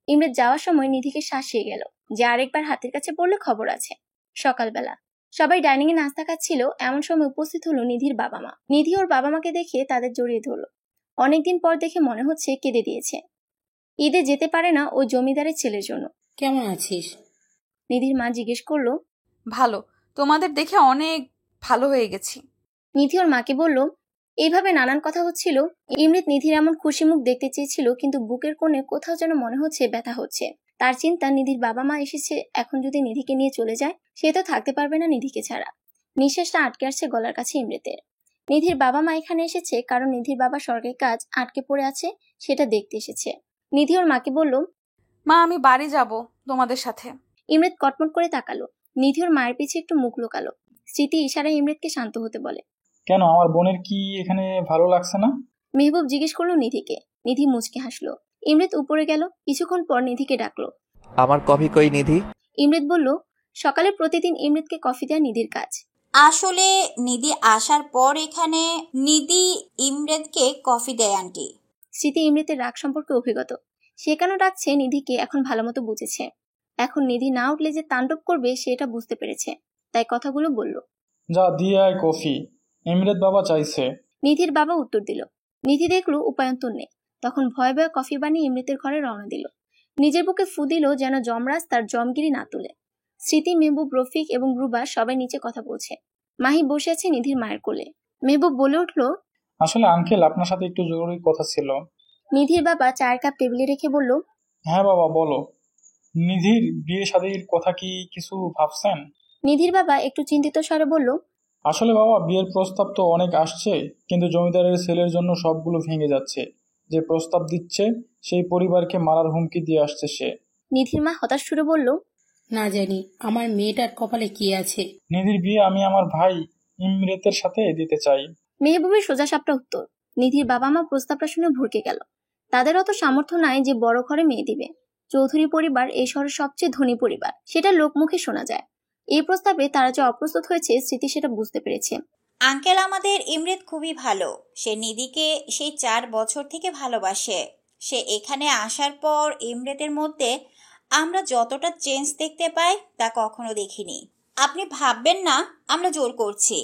ইমরাত যাওয়ার সময় নিধিকে শাসিয়ে গেল যে আরেকবার হাতের কাছে পড়লে খবর আছে। সকালবেলা সবাই ডাইনিং এ নাস্তা খাচ্ছিল, এমন সময় উপস্থিত হলো নিধির বাবা মা। নিধি ওর বাবা মাকে দেখে তাদের জড়িয়ে ধরল। অনেকদিন পর দেখে মনে হচ্ছে কেঁদে দিয়েছে। ঈদে যেতে পারে না ওই জমিদারের ছেলের জন্য। কেমন আছিস? নিধির মা জিজ্ঞেস করলো। ভালো, তোমাদের দেখে অনেক ভালো হয়ে গেছি। নিধি ওর মাকে বলল। এইভাবে নানান কথা হচ্ছিল। ইমরাত নিধির এমন খুশি মুখ দেখতে চেয়েছিল, কিন্তু বুকের কোণে কোথাও যেন মনে হচ্ছে ব্যথা হচ্ছে। তার চিন্তা নিধির বাবা মা এসেছে, এখন যদি নিধিকে নিয়ে চলে যায় সে তো থাকতে পারবে না নিধিকে ছাড়া। নিঃশ্বাসটা আটকে আসছে গলার কাছে ইমরাতের। নিধির বাবা মা এখানে এসেছে কারণ নিধির বাবা সরকারি কাজ আটকে পড়ে আছে, সেটা দেখতে এসেছে। নিধি ওর মাকে বলল। মা আমি বাড়ি যাব তোমাদের সাথে। ইমরাত কটমট করে তাকালো। নিধি ওর মায়ের পিছে একটু মুখ লুকালো। স্মৃতি ইশারায় ইমরাতকে শান্ত হতে বলে। কেন, আমার বোনের কি এখানে ভালো লাগছে না? মেহবুব জিজ্ঞেস করলো নিধিকে। নিধি মুচকে হাসলো। ইমরাত উপরে গেল, কিছুক্ষণ পর নিধিকে ডাকলো। আমার কফি কই নিধি? ইমরাত বলল, সকালে প্রতিদিন ইমরাতকে কফি দেয়া নিধির কাজ। আসলে নিধি আসার পর এখানে নিধি ইমরাতকে কফি দেয় আন্টি। স্মৃতি ইমরাতের রাগ সম্পর্কে অভিজ্ঞত। সে কেন ডাকছে নিধিকে এখন ভালো মতো বুঝেছে। এখন নিধি না উঠলে যে তাণ্ডব করবে সেটা বুঝতে পেরেছে, তাই কথাগুলো বলল। যা দিয়ে আয় কফি, ইমরাত বাবা চাইছে। নিধির বাবা উত্তর দিল। নিধি দেখলো উপায়ন্তর নেই, তখন ভয়ে ভয়ে কফি বানিয়ে ইমরাতের ঘরে রওনা দিল। নিজের বুকে ফু দিল যেন যমরাজ তার জমগিরি না তুলে। স্মৃতি, মেহবুব, রফিক এবং রুবা সবাই নিচে কথা বলছে। মাহি বসে আছে নিধির মায়ের কোলে। মেহবুব বলে উঠলো। আসলে আঙ্কেল, আপনার সাথে একটু জরুরি কথা ছিল। নিধির বাবা চায়ের কাপ টেবিলে রেখে বলল। হ্যাঁ বাবা বলো। নিধির বিয়ে শাদীর কথা কি কিছু ভাবছেন? নিধির বাবা একটু চিন্তিত স্বরে বলল। আসলে বাবা, বিয়ের প্রস্তাব তো অনেক আসছে, কিন্তু জমিদারের ছেলের জন্য সবগুলো ভেঙে যাচ্ছে। যে প্রস্তাব দিচ্ছে সেই পরিবারকে মারার হুমকি দিয়ে আসছে সে। নিধির মা হতাশ সুরে বলল। না জানি আমার মেয়েটার কপালে কি আছে। নিধির বিয়ে আমি আমার ভাই ইমরাতের সাথে দিতে চাই। মেহবুবের সোজা সাপটা উত্তর। নিধির বাবা মা প্রস্তাবটা শুনে ভরকে গেল। তাদের অত সামর্থ্য নাই যে বড় ঘরে মেয়ে দিবে। চৌধুরী পরিবার এই শহরের সবচেয়ে ধনী পরিবার, সেটা লোকমুখে শোনা যায়। এই প্রস্তাবে তারা যে অপ্রস্তুত হয়েছে স্মৃতি সেটা বুঝতে পেরেছে। আঙ্কেল, আমাদের ইমরাত খুবই ভালো। সে নিধিকে সেই 4 বছর থেকে ভালোবাসে। সে এখানে আসার পর ইমরাতের মধ্যে আমরা যতটা চেঞ্জ দেখতে পাই তা কখনো দেখিনি। আপনি ভাববেন না আমরা জোর করছি।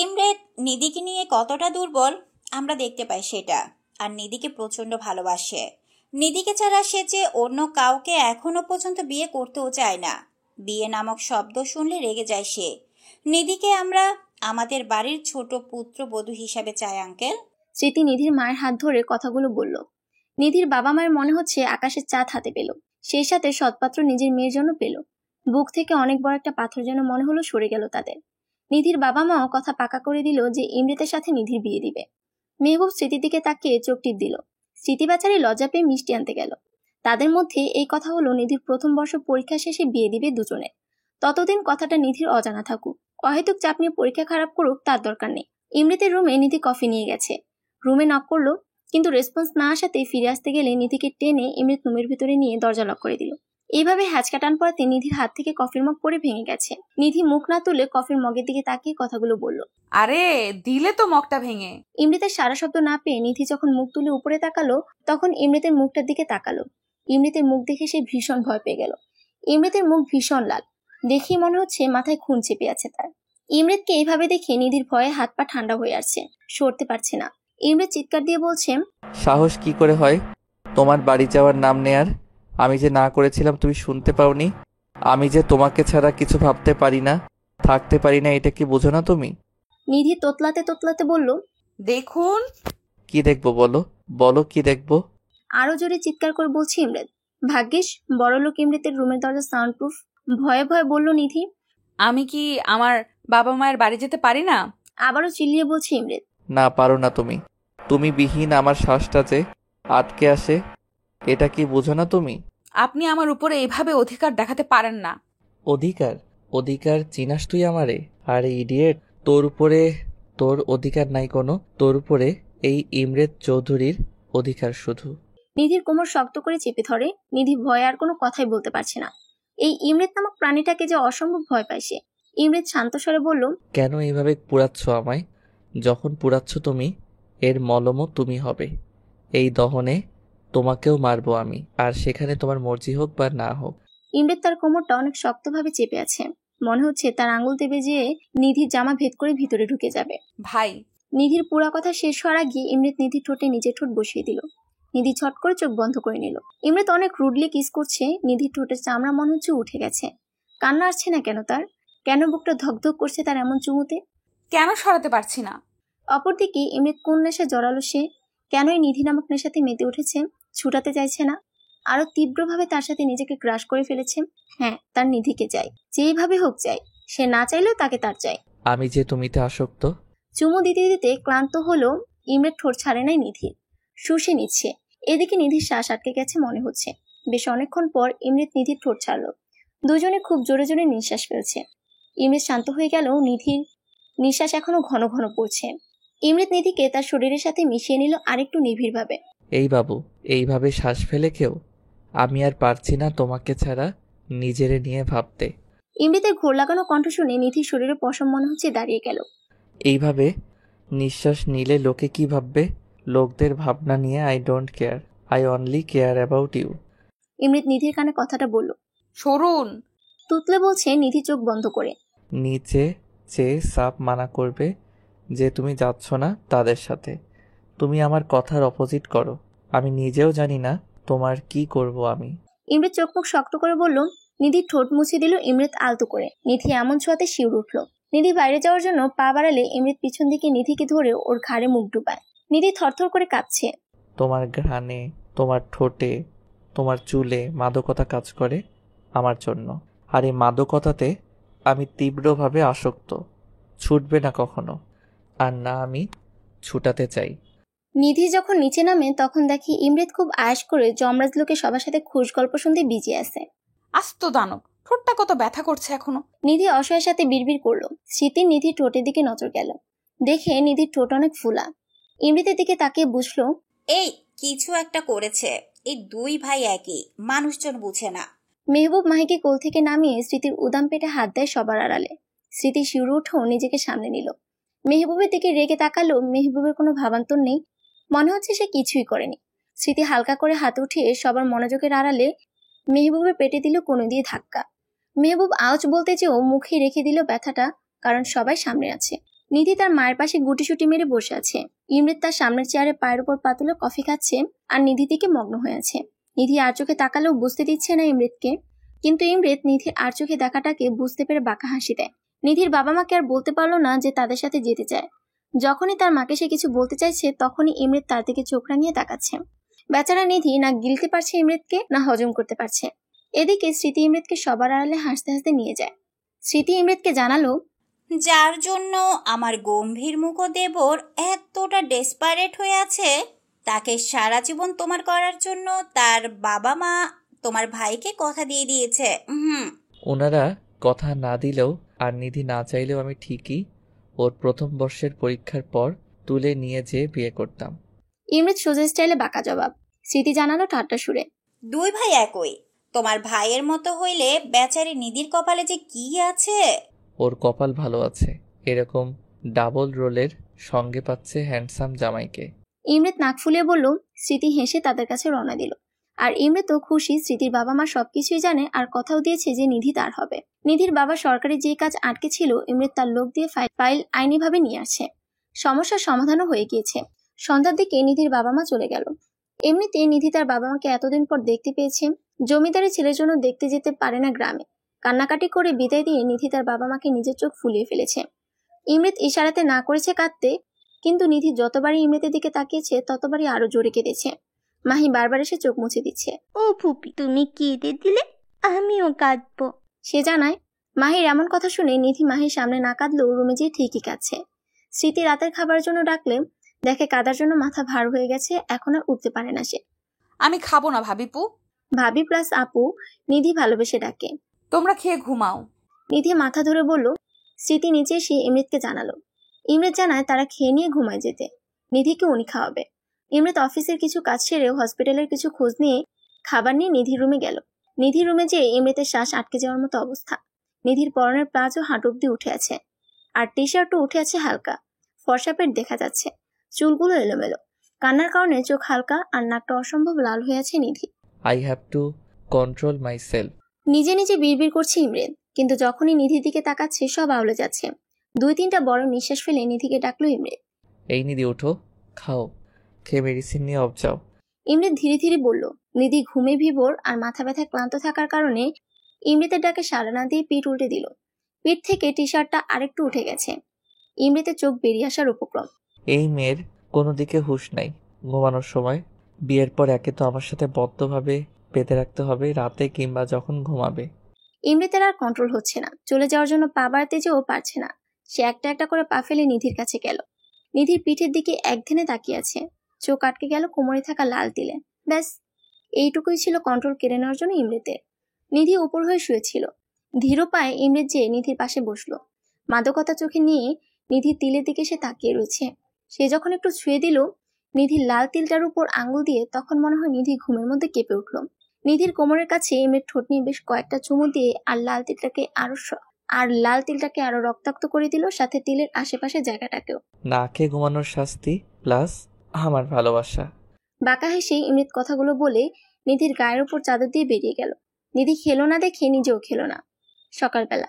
ইমরাত নিধিকে নিয়ে কতটা দুর্বল আমরা দেখতে পাই সেটা। আর নিধিকে প্রচন্ড ভালোবাসে। নিধিকে ছাড়া সে যে অন্য কাউকে এখনো পর্যন্ত বিয়ে করতেও চায় না। বিয়ে নামক শব্দ শুনলে রেগে যায় সে। নিধিকে আমরা আমাদের বাড়ির ছোট পুত্রবধূ হিসাবে চাই আঙ্কেল। স্মৃতি নিধির মায়ের হাত ধরে কথাগুলো বলল। নিধির বাবা মায়ের মনে হচ্ছে আকাশের চাঁদ হাতে পেল, সেই সাথে সৎপাত্র নিজের মেয়ের জন্য পেল। বুক থেকে অনেক বড় একটা পাথর যেন মনে হলো সরে গেল তাদের। নিধির বাবা মাও কথা পাকা করে দিল যে ইমরাতের সাথে নিধির বিয়ে দিবে। মেহবুব স্মৃতির দিকে তাকিয়ে চোখ টিপ দিল। স্মৃতি বাচারি লজ্জা পেয়ে মিষ্টি আনতে গেল। তাদের মধ্যে এই কথা হলো নিধির প্রথম বর্ষ পরীক্ষা শেষে বিয়ে দিবে দুজনে। ততদিন কথাটা নিধির অজানা থাকুক। অহেতুক চাপ নিয়ে পরীক্ষা খারাপ করুক তার দরকার নেই। ইমরাতের রুমে নিধি কফি নিয়ে গেছে। রুমে নক করলো, কিন্তু রেসপন্স না আসাতে ফিরে আসতে গেলে নিধিকে টেনে ইমরাত রুমের ভিতরে নিয়ে দরজা লক করে দিল। এইভাবে হ্যাচকা টান পড়াতে নিধির হাত থেকে কফির মগ পড়ে ভেঙে গেছে। নিধি মুখ না তুলে কফির মগের দিকে তাকিয়ে কথাগুলো বলল। আরে দিলে তো মগটা ভেঙে। ইমরাতের সারা শব্দ না পেয়ে নিধি যখন মুখ তুলে উপরে তাকালো, তখন ইমরাতের মুখটার দিকে তাকালো। ইমরাতের মুখ দেখে সে ভীষণ ভয় পেয়ে গেল। ইমরাতের মুখ ভীষণ লাল, দেখেই মনে হচ্ছে মাথায় খুন চেপে আছে তার। ইমরাতকে এইভাবে দেখে নিধির ভয়ে হাত পা ঠান্ডা হয়ে আসছে, সরতে পারছে না। ইমরাত চিৎকার দিয়ে বলছে। সাহস কি করে হয় তোমার বাড়ি যাওয়ার নাম নেয়ার? আমি যে না করেছিলাম তুমি শুনতে পাওনি? আমি যে তোমাকে ছাড়া কিছু ভাবতে পারি না, থাকতে পারি না, এটা কি বোঝো না তুমি? নিধি তোতলাতে তোতলাতে বলল। দেখুন। কি দেখবো বলো? বলো কি দেখবো? আরো জোরে চিৎকার করে বলছে ইমরাত। ভাগ্যিস বড়লোক ইমরাতের রুমের দরজা সাউন্ড প্রুফ। ভয়ে ভয়ে বলল নিধি। আমি কি আমার বাবা মায়ের বাড়ি যেতে পারি না? আবারও চিল্লিয়ে বলছে ইমরাত। না পারো না তুমি। তুমি বিহীন আমার শ্বাসটা যে আটকে আসে, এটা কি বোঝো না তুমি? আপনি আমার উপরে এইভাবে অধিকার দেখাতে পারেন না। অধিকার? অধিকার চিনাস তুই আমারে? আরে ইডিয়েট, তোর উপরে তোর অধিকার নাই কোনো। তোর উপরে এই ইমরেত চৌধুরীর অধিকার শুধু। নিধির কোমর শক্ত করে চেপে ধরে। নিধি ভয়ে আর কোনো কথাই বলতে পারছে না। এই ইমরেত নামক প্রাণীটাকে যে অসম্ভব ভয় পায় সে। ইমরেত শান্ত স্বরে বলল, কেন এইভাবে পুড়াচ্ছ আমায়? যখন পুড়াচ্ছ তুমি, এর মলমও তুমি হবে। এই দহনে তোমাকেও মারবো আমি, আর সেখানে তোমার মর্জি হোক বা না হোক। ইমরেত তার কোমরটা অনেক শক্তভাবে চেপে আছে। মনে হচ্ছে তার আঙুল দেবে যে নিধির জামা ভেদ করে ভিতরে ঢুকে যাবে। ভাই, নিধির পুরা কথা শেষ হওয়ার আগে ইমরেত নিধির ঠোঁটে নিজের ঠোঁট বসিয়ে দিল। নিধি ছট করে চোখ বন্ধ করে নিল। ইমরেত অনেক রুডলি কিস করছে। নিধির ঠোঁটের চামড়া মনে হচ্ছে উঠে গেছে। কান্না আসছে না কেন তার? কেন বুকটা ধকধক করছে তার এমন চুমুতে? কেন সরাতে পারছি না? অপরদিকে ইমরেত কোন নেশায় জড়ালো সে? কেনই নিধি নামক নেশাতে মেতে উঠেছে? ছুটাতে চাইছে না, আরো তীব্রভাবে তার সাথে নিজেকে ক্রাশ করে ফেলেছে। হ্যাঁ, তার নিধিকে চাই, যেইভাবে হোক চাই। সে না চাইলেও তাকে তার চাই। আমি যে তুমিতে আসক্ত। চুমু দিতে দিতে ক্লান্ত হলো ইমরেত। ঠোঁট ছাড়ে নাই নিধির, শুষে নিচ্ছে। এদিকে নিধির শ্বাস আটকে গেছে মনে হচ্ছে। বেশ অনেকক্ষণ পর ইমরেত নিধির ঠোঁট ছাড়লো। দুজনে খুব জোরে জোরে নিঃশ্বাস ফেলছে। ইমরেত শান্ত হয়ে গেল। নিধির নিঃশ্বাস এখনো ঘন ঘন পড়ছে। ইমরেত নিধিকে তার শরীরের সাথে মিশিয়ে নিল আরেকটু নিবিড়ভাবে। এই বাবু, এইভাবে শ্বাস ফেলে কেউ? আমি আর পারছি না তোমাকে ছাড়া নিজেরে নিয়ে ভাবতে। ইমরেতের ঘোর লাগানো কণ্ঠ শুনে নিধির শরীরে পশম মনে হচ্ছে দাঁড়িয়ে গেল। এইভাবে নিঃশ্বাস নিলে লোকে কি ভাববে? লোকদের ভাবনা নিয়ে I don't care, I only care about you. Imret নিধির কানে কথাটা বলল। সরুন। তুতলে বলছে নিধি চোখ বন্ধ করে। নিচে চেয়ে সাপ মানা করবে যে তুমি যাচ্ছ না তাদের সাথে। তুমি আমার কথার অপোজিট করো। আমি নিজেও জানি না তোমার কি করব আমি। ইমরেত চোখ মুখ শক্ত করে বলল। নিধির ঠোঁট মুছে দিল ইমরেত আলতো করে। নিধি এমন ছোঁয়াতে শিউর উঠল। নিধি বাইরে যাওয়ার জন্য পা বাড়ালে ইমরেত পিছন দিকে নিধিকে ধরে ওর ঘাড়ে মুখ ডুবায়। নিধি থরথর করে কাঁপছে। তোমার ঘ্রাণে, তোমার ঠোঁটে, তোমার চুলে মাদকতা কাজ করে আমার জন্য। আর এই মাদকতাতে আমি তীব্রভাবে আসক্ত। ছুটবে না কখনো, আর না আমি ছুটাতে চাই। নিধি যখন নিচে নামে তখন দেখি ইমরেত খুব আয়াস করে যমরাজ লোকে সবার সাথে খুশ গল্প শুনতে বিজি আছে। আস্ত দানব, ঠোঁটটা কত ব্যথা করছে এখনো। নিধি অসহায়ের সাথে বিড়বিড় করলো। স্মৃতির নিধির ঠোঁটের দিকে নজর গেল। দেখে নিধির ঠোঁট অনেক ফুলা। ইমরেতের দিকে তাকিয়ে বুঝলো এই কিছু একটা করেছে। এই দুই ভাই একই, মানুষজন বুঝে না। মেহবুব মাহিকে কোল থেকে নামিয়ে স্মৃতির উদাম পেটে হাত দেয় সবার আড়ালে। স্মৃতি শিউরে উঠেও নিজেকে সামনে নিল। মেহবুবের দিকে রেগে তাকালো। মেহবুবের কোনো ভাবান্তর নেই, মনে হচ্ছে সে কিছুই করেনি। স্মৃতি হালকা করে হাত উঠিয়ে সবার মনোযোগের আড়ালে মেহবুবের পেটে দিল কোনো দিয়ে ধাক্কা। মেহবুব আওয়াজ বলতে চেয়েও মুখে রেখে দিল ব্যথাটা, কারণ সবাই সামনে আছে। নিধি তার মায়ের পাশে গুটিসুটি মেরে বসে আছে। ইমরেত তার সামনের চেয়ারে পায়ের উপর পাতুলে কফি খাচ্ছে আর নিধির দিকে মগ্ন হয়ে আছে। নিধি আর চোখে তাকালেও বুঝতে দিচ্ছে না ইমরেতকে, কিন্তু ইমরেত নিধির আর চোখে দেখাটাকে বুঝতে পেরে বাঁকা হাসি দেয়। নিধির বাবা মাকে আর বলতে পারলো না যে তাদের সাথে যেতে চায়। যখনই তার মাকে সে কিছু বলতে চাইছে তখনই ইমরেত তার দিকে চোখ রাঙিয়ে তাকাচ্ছে। বেচারা নিধি না গিলতে পারছে ইমরেতকে, না হজম করতে পারছে। এদিকে স্মৃতি ইমরেতকে সবার আড়ালে হাসতে হাসতে নিয়ে যায়। স্মৃতি ইমরেতকে জানালো, যার জন্য আমার গম্ভীর মুখ দেবর এতটা ডেসপারেট হয়ে আছে, তাকে সারা জীবন তোমার করার জন্য তার বাবা মা তোমার ভাইকে কথা দিয়ে দিয়েছে। ওনারা কথা না দিলেও আর নিধি না চাইলেও আমি ঠিকই ওর প্রথম বর্ষের পরীক্ষার পর তুলে নিয়ে যেয়ে বিয়ে করতাম। ইমরেত সোজা স্টাইলে বাঁকা জবাব। স্মৃতি জানালো ঠাট্টা সুরে, দুই ভাই একই। তোমার ভাইয়ের মতো হইলে বেচারি নিধির কপালে যে কি আছে। ওর কপাল ভালো আছে, এরকম ডাবল রোলের সঙ্গে পাচ্ছে হ্যান্ডসাম জামাইকে। ইমরেত নাক ফুলিয়ে বলল। স্মৃতি হেসে তাদের কাছে রওনা দিল। আর ইমরেতও খুশি, স্মৃতির বাবা মা সবকিছুই জানে আর কথাও দিয়েছে যে নিধি তার হবে। নিধির বাবা সরকারি যে কাজ আটকে ছিল ইমরেত তার লোক দিয়ে ফাইল আইনিভাবে নিয়ে আসছে। সমস্যার সমাধানও হয়ে গিয়েছে। সন্ধ্যার দিকে নিধির বাবা মা চলে গেল। এমনিতে নিধি তার বাবা মাকে এতদিন পর দেখতে পেয়েছে। জমিদারি ছেলের জন্য দেখতে যেতে পারে না গ্রামে। কান্নাকাটি করে বিদায় দিয়ে নিধি তার বাবা মাকে নিজের চোখ ফুলিয়ে ফেলেছে। ইমরেত ইশারাতে না করেছে কাঁদতে, কিন্তু নিধি যতবারই ইমরেতের দিকে তাকিয়েছে ততবারই আরো জোরে কেঁদেছে। মাহি বারবার এসে চোখ মুছে দিচ্ছে। ও ফুপি, তুমি কেঁদে দিলে, আমিও কাঁদবো। সে জানায়। মাহির এমন কথা শুনে নিধি মাহির সামনে না কাঁদলেও রুমে যেয়ে ঠিকই কাঁদছে। স্মৃতি রাতের খাবার জন্য ডাকলে দেখে কাদার জন্য মাথা ভার হয়ে গেছে, এখন আর উঠতে পারে না সে। আমি খাবো না ভাবিপু। ভাবি প্লাস আপু নিধি ভালোবেসে ডাকে। তোমরা খেয়ে ঘুমাও। নিধি মাথা ধরে বলল। স্মৃতি নিচে এসে ইমৃতকে জানালো। ইমৃত জানায় তারা খেয়ে নিয়ে ঘুমায় যেতে, নিধিকে উনি খাওয়াবে। ইমৃত অফিসের কিছু কাজ সেরে হসপিটালের কিছু খোঁজ নিয়ে খাবার নিয়ে নিধির রুমে গেল। নিধির রুমে যেয়ে ইমৃতের শ্বাস আটকে যাওয়ার মতো অবস্থা। নিধির পরনের প্লাজো হাঁটু অব্দি উঠে আছে, আর টি শার্টও উঠে আছে হালকা। ফর্সা পেট দেখা যাচ্ছে, চুলগুলো এলোমেলো। কান্নার কারণে চোখ হালকা আর নাকটা অসম্ভব লাল হয়ে আছে Nidhi. I have to control myself. নিজে নিজে বিড়বিড় করছে ইমরেন, কিন্তু যখনই নিধির দিকে তাকাচ্ছে সব আউলে যাচ্ছে। 2-3টা বড় নিঃশ্বাস ফেলে নিধিকে ডাকলো ইমরেন। এই নিধি ওঠো, খাও, খেয়ে মেডিসিন নিয়ে অফ যাও। ইমরেন ধীরে ধীরে বলল। নিধি ঘুমে ভিভোর আর মাথা ব্যথা ক্লান্ত থাকার কারণে ইমৃতের ডাকে সাড়া না দিয়ে পিঠ উল্টে দিল। পিঠ থেকে টি শার্টটা আরেকটু উঠে গেছে। ইমৃতের চোখ বেরিয়ে আসার উপক্রম। এই মেয়ের কোনো দিকে হুঁশ নাই। ঘুমানোর সময় বিয়ের পর একে তো আমার সাথে বদ্ধভাবে বেঁধে রাখতে হবে, রাতে কিংবা যখন ঘুমাবে। ইমৃতের আর কন্ট্রোল হচ্ছে না, চলে যাওয়ার জন্য পা বাড়াতে যেও পারছে না। সে একটা একটা করে পা ফেলে নিধির কাছে গেল। নিধির পিঠের দিকে একধানে তাকিয়ে আছে, চোখ আটকে গেল কোমরে থাকা লাল তিলে। ব্যাস, এইটুকুই ছিল কন্ট্রোল কেড়ে নেওয়ার জন্য ইমৃতের। নিধি উপর হয়ে শুয়েছিল। ধীর পায়ে ইমৃত যেয়ে নিধির পাশে বসলো। মাদকতা চোখে নিয়ে নিধির তিলের দিকে সে তাকিয়ে রয়েছে। সে যখন একটু ছুঁয়ে দিল নিধির লাল তিলটার উপর আঙ্গুল দিয়ে, তখন মনে হয় নিধি ঘুমের মধ্যে কেঁপে উঠল। নিধির কোমরের কাছে ইমৃত ঠোঁট নিয়ে বেশ কয়েকটা চুমু দিয়ে আর লাল তিলটাকে আরো রক্তাক্ত করে দিল, সাথে তিলের আশেপাশে জায়গাটাকেও। না খেয়ে ঘুমানোর শাস্তি প্লাস আমার ভালোবাসা। বাঁকা হেসে ইমৃত কথাগুলো বলে নিধির গায়ের উপর চাদর দিয়ে বেরিয়ে গেল। নিধি খেলো না দেখে নিজেও খেলো না। সকালবেলা,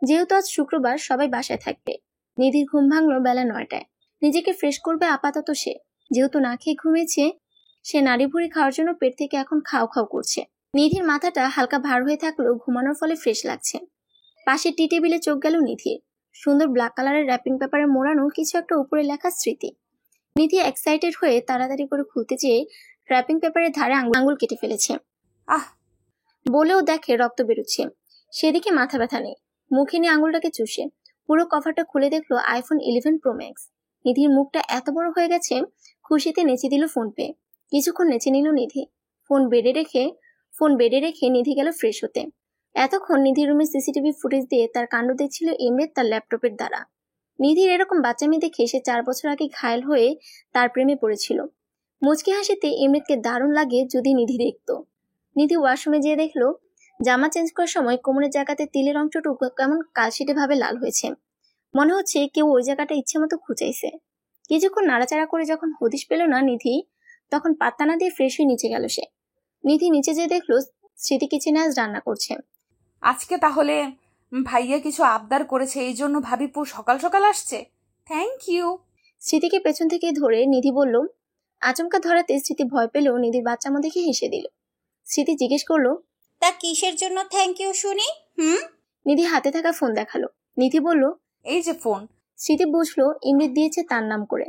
যেহেতু আজ শুক্রবার সবাই বাসায় থাকবে, নিধির ঘুম ভাঙলো বেলা 9টায়। নিজেকে ফ্রেশ করবে আপাতত সে, যেহেতু না খেয়ে ঘুমিয়েছে। সে নাড়ি ভুড়ি খাওয়ার জন্য পেট থেকে এখন খাও খাও করছে। নিধির মাথাটা হালকা ভার হয়ে থাকলেও ঘুমানোর ফলে ফ্রেশ লাগছে। পাশে টি টেবিলে চোখ গেল নিধির। সুন্দর ব্ল্যাক কালারের র্যাপিং পেপারে মোড়ানো কিছু একটা উপরে লেখা স্মৃতি। নিধি এক্সাইটেড হয়ে তাড়াতাড়ি করে খুলতে চেয়ে র্যাপিং পেপারের ধারে আঙুল কেটে ফেলেছে। আহ বলেও দেখে রক্ত বেরোচ্ছে। সেদিকে মাথা ব্যথা নেই, মুখে নিয়ে আঙুলটাকে চুষে পুরো কভারটা খুলে দেখলো আইফোন 11 প্রো ম্যাক্স। নিধির মুখটা এত বড় হয়ে গেছে, খুশিতে নেচে দিল ফোন পে। কিছুক্ষণ নেচে নিল নিধি। ফোন বেডে রেখে নিধি গেল ফ্রেশ হতে। এতক্ষণ নিধির রুমে সিসিটিভি ফুটেজ দিয়ে তার কাণ্ড দেখছিল ইমরেত তার ল্যাপটপের দ্বারা। নিধির এরকম বাচ্চামি দেখে সে 4 বছর আগে ঘায়েল হয়ে তার প্রেমে পড়েছিল। মুচকি হাসিতে ইমরেতকে দারুণ লাগে যদি নিধি দেখত। নিধি ওয়াশরুমে যেয়ে দেখলো জামা চেঞ্জ করার সময় কোমরের জায়গাতে তিলের অংশটুকু কেমন কালশিটে ভাবে লাল হয়েছে। মনে হচ্ছে কেউ ওই জায়গাটা ইচ্ছে মতো খুঁচাইছে। কিছুক্ষণ নাড়াচাড়া করে যখন হদিশ পেল না নিধি, তখন পাত্তা না দিয়ে ফ্রেশ হয়ে নিচে গেল সে। নিধি নিচে যেয়ে দেখলো স্মৃতি কিচেনে আজ রান্না করছে। আজকে তাহলে ভাইয়া কিছু আবদার করেছে, এই জন্য ভাবিপু সকাল সকাল আসছে। Thank you. স্মৃতিকে পেছন থেকে ধরে নিধি বলল। আচমকা ধরাতে স্মৃতি ভয় পেলেও নিধির বাচ্চামো দেখে হেসে দিল। স্মৃতি জিজ্ঞেস করলো, তা কিসের জন্য থ্যাংক ইউ শুনি? নিধি হাতে থাকা ফোন দেখালো। নিধি বলল, এই যে ফোন। স্মৃতি বুঝলো ইমৃত দিয়েছে তার নাম করে।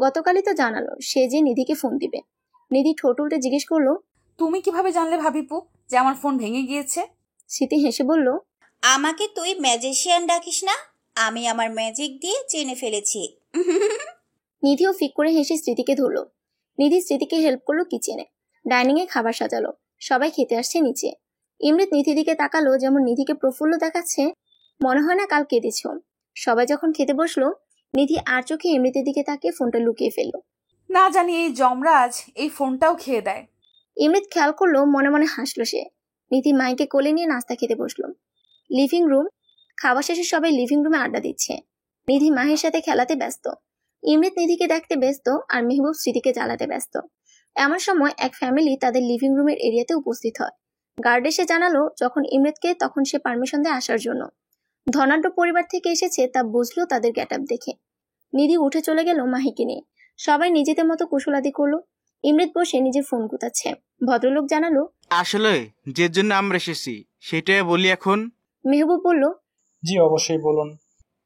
গতকালই তো জানালো সে যে নিধিকে ফোন দিবে। নিধি ঠোঁট উল্টে জিজ্ঞেস করলো, তুমি কিভাবে জানলে ভাবিপু যে আমার ফোন ভেঙে গিয়েছে? স্মৃতি হেসে বলল, আমাকে তুই ম্যাজিশিয়ান ডাকিস না, আমি আমার ম্যাজিক দিয়ে চেনে ফেলেছি। নিধিও ফিক করে হেসে স্মৃতিকে ধরলো। নিধি স্মৃতিকে হেল্প করলো কিচেনে। ডাইনিং এ খাবার সাজালো। সবাই খেতে আসছে নিচে। ইমৃত নিধির দিকে তাকালো, যেমন নিধিকে প্রফুল্ল দেখাচ্ছে, মনে হয় না কাল কেঁদেছ। সবাই যখন খেতে বসলো, নিধি আর চোখে ইমৃতের দিকে তাকিয়ে ফোনটা লুকিয়ে ফেললো। না জানি এই যমরাজ এই ফোনটাও খেয়ে দেয়। ইমৃত খেয়াল করলো, মনে মনে হাসলো সে। নিধি মাইকে কোলে নিয়ে নাস্তা খেতে বসলো। Living room. খাওয়া শেষে সবাই লিভিং রুমে আড্ডা দিচ্ছে। নিধি মাহির সাথে খেলাতে ব্যস্ত। ইমৃত নিধিকে দেখতে ব্যস্ত আর মেহবুব স্মৃতিকে জ্বালাতে ব্যস্ত। এমন সময় এক ফ্যামিলি তাদের লিভিং রুমের এরিয়াতে উপস্থিত হয়। গার্ড এসে জানালো যখন ইমৃতকে, তখন সে পারমিশন দেয় আসার জন্য। ধনাঢ্য পরিবার থেকে এসেছে তা বুঝলো তাদের গেটআপ দেখে। নিধি উঠে চলে গেল মাহিকে নিয়ে। সবাই নিজেদের মতো কুশলাদি করলো। ইমৃত বসে নিজে ফোন গুতাচ্ছে। ভদ্রলোক জানালো, আসলে যে জন্য আমরা এসেছি সেটাই বলি এখন। মেহবুব বলল, জি অবশ্যই বলুন।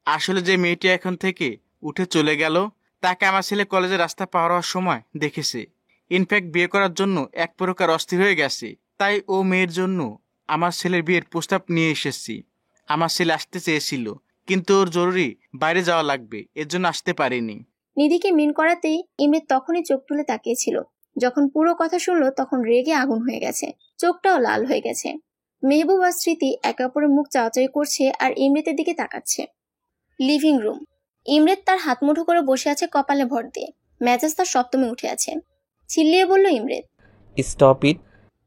আসলে যে মেয়েটি এখন থেকে উঠে চলে গেল, তাকে আমার ছেলে কলেজের রাস্তা পার হওয়ার সময় দেখেছে। ইনফ্যাক্ট বিয়ে করার জন্য এক প্রকার অস্থির হয়ে গেছে। তাই ও মেয়ের জন্য আমার ছেলের বিয়ের প্রস্তাব নিয়ে এসেছি। আমার ছেলে আসতে চেয়েছিল, কিন্তু ওর জরুরি বাইরে যাওয়া লাগবে, এর জন্য আসতে পারেনি। নিধিকে মিন করাতেই ইমরাত তখনই চোখ তুলে তাকিয়েছিল। যখন পুরো কথা শুনলো তখন রেগে আগুন হয়ে গেছে, চোখটাও লাল হয়ে গেছে। মেহবুব আর স্মৃতি একে অপরের মুখ চাওয়াচাই করছে আর ইমরাতের দিকে তাকাচ্ছে। Living room. ইমরাত তার হাত মুঠো করে বসে আছে কপালে ভর দিয়ে, মেজাজ তার সপ্তমে উঠে আছে। চিল্লিয়ে বলল ইমরাত, স্টপ ইট।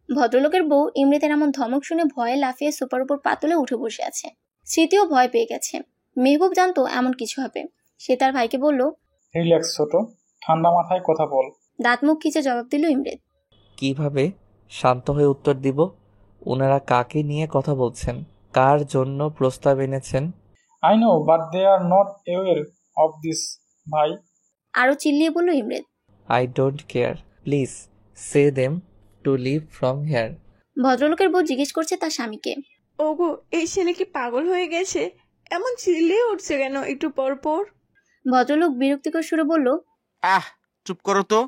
ভদ্রলোকের বউ ইমরাতের এমন ধমক শুনে ভয়ে লাফিয়ে সোফার উপর পাতলে উঠে বসে আছে। স্মৃতিও ভয় পেয়ে গেছে। মেহবুব জানতো এমন কিছু হবে। সে তার ভাইকে বলল, রিল্যাক্স ছোট, ঠান্ডা মাথায় কথা বল। দাঁত মুখ খিচে জবাব দিল ইমরাত। কিভাবে শান্ত হয়ে উত্তর দিব? ওনারা কাকে নিয়ে কথা বলছেন? কার জন্য প্রস্তাব এনেছেন? I know but they are not aware of this ভাই। আরো চিল্লিয়ে বলল Imrat. I don't care, please say them to leave from here. ভদ্রলোকের বউ জিজ্ঞেস করছে তার স্বামীকে, ওগো এই ছেলে কি পাগল হয়ে গেছে? এমন চিল্লিয়ে উঠছে কেন একটু পর পর? ভদ্রলোক বিরক্তিকর সুরে বলল, চুপ করো তো।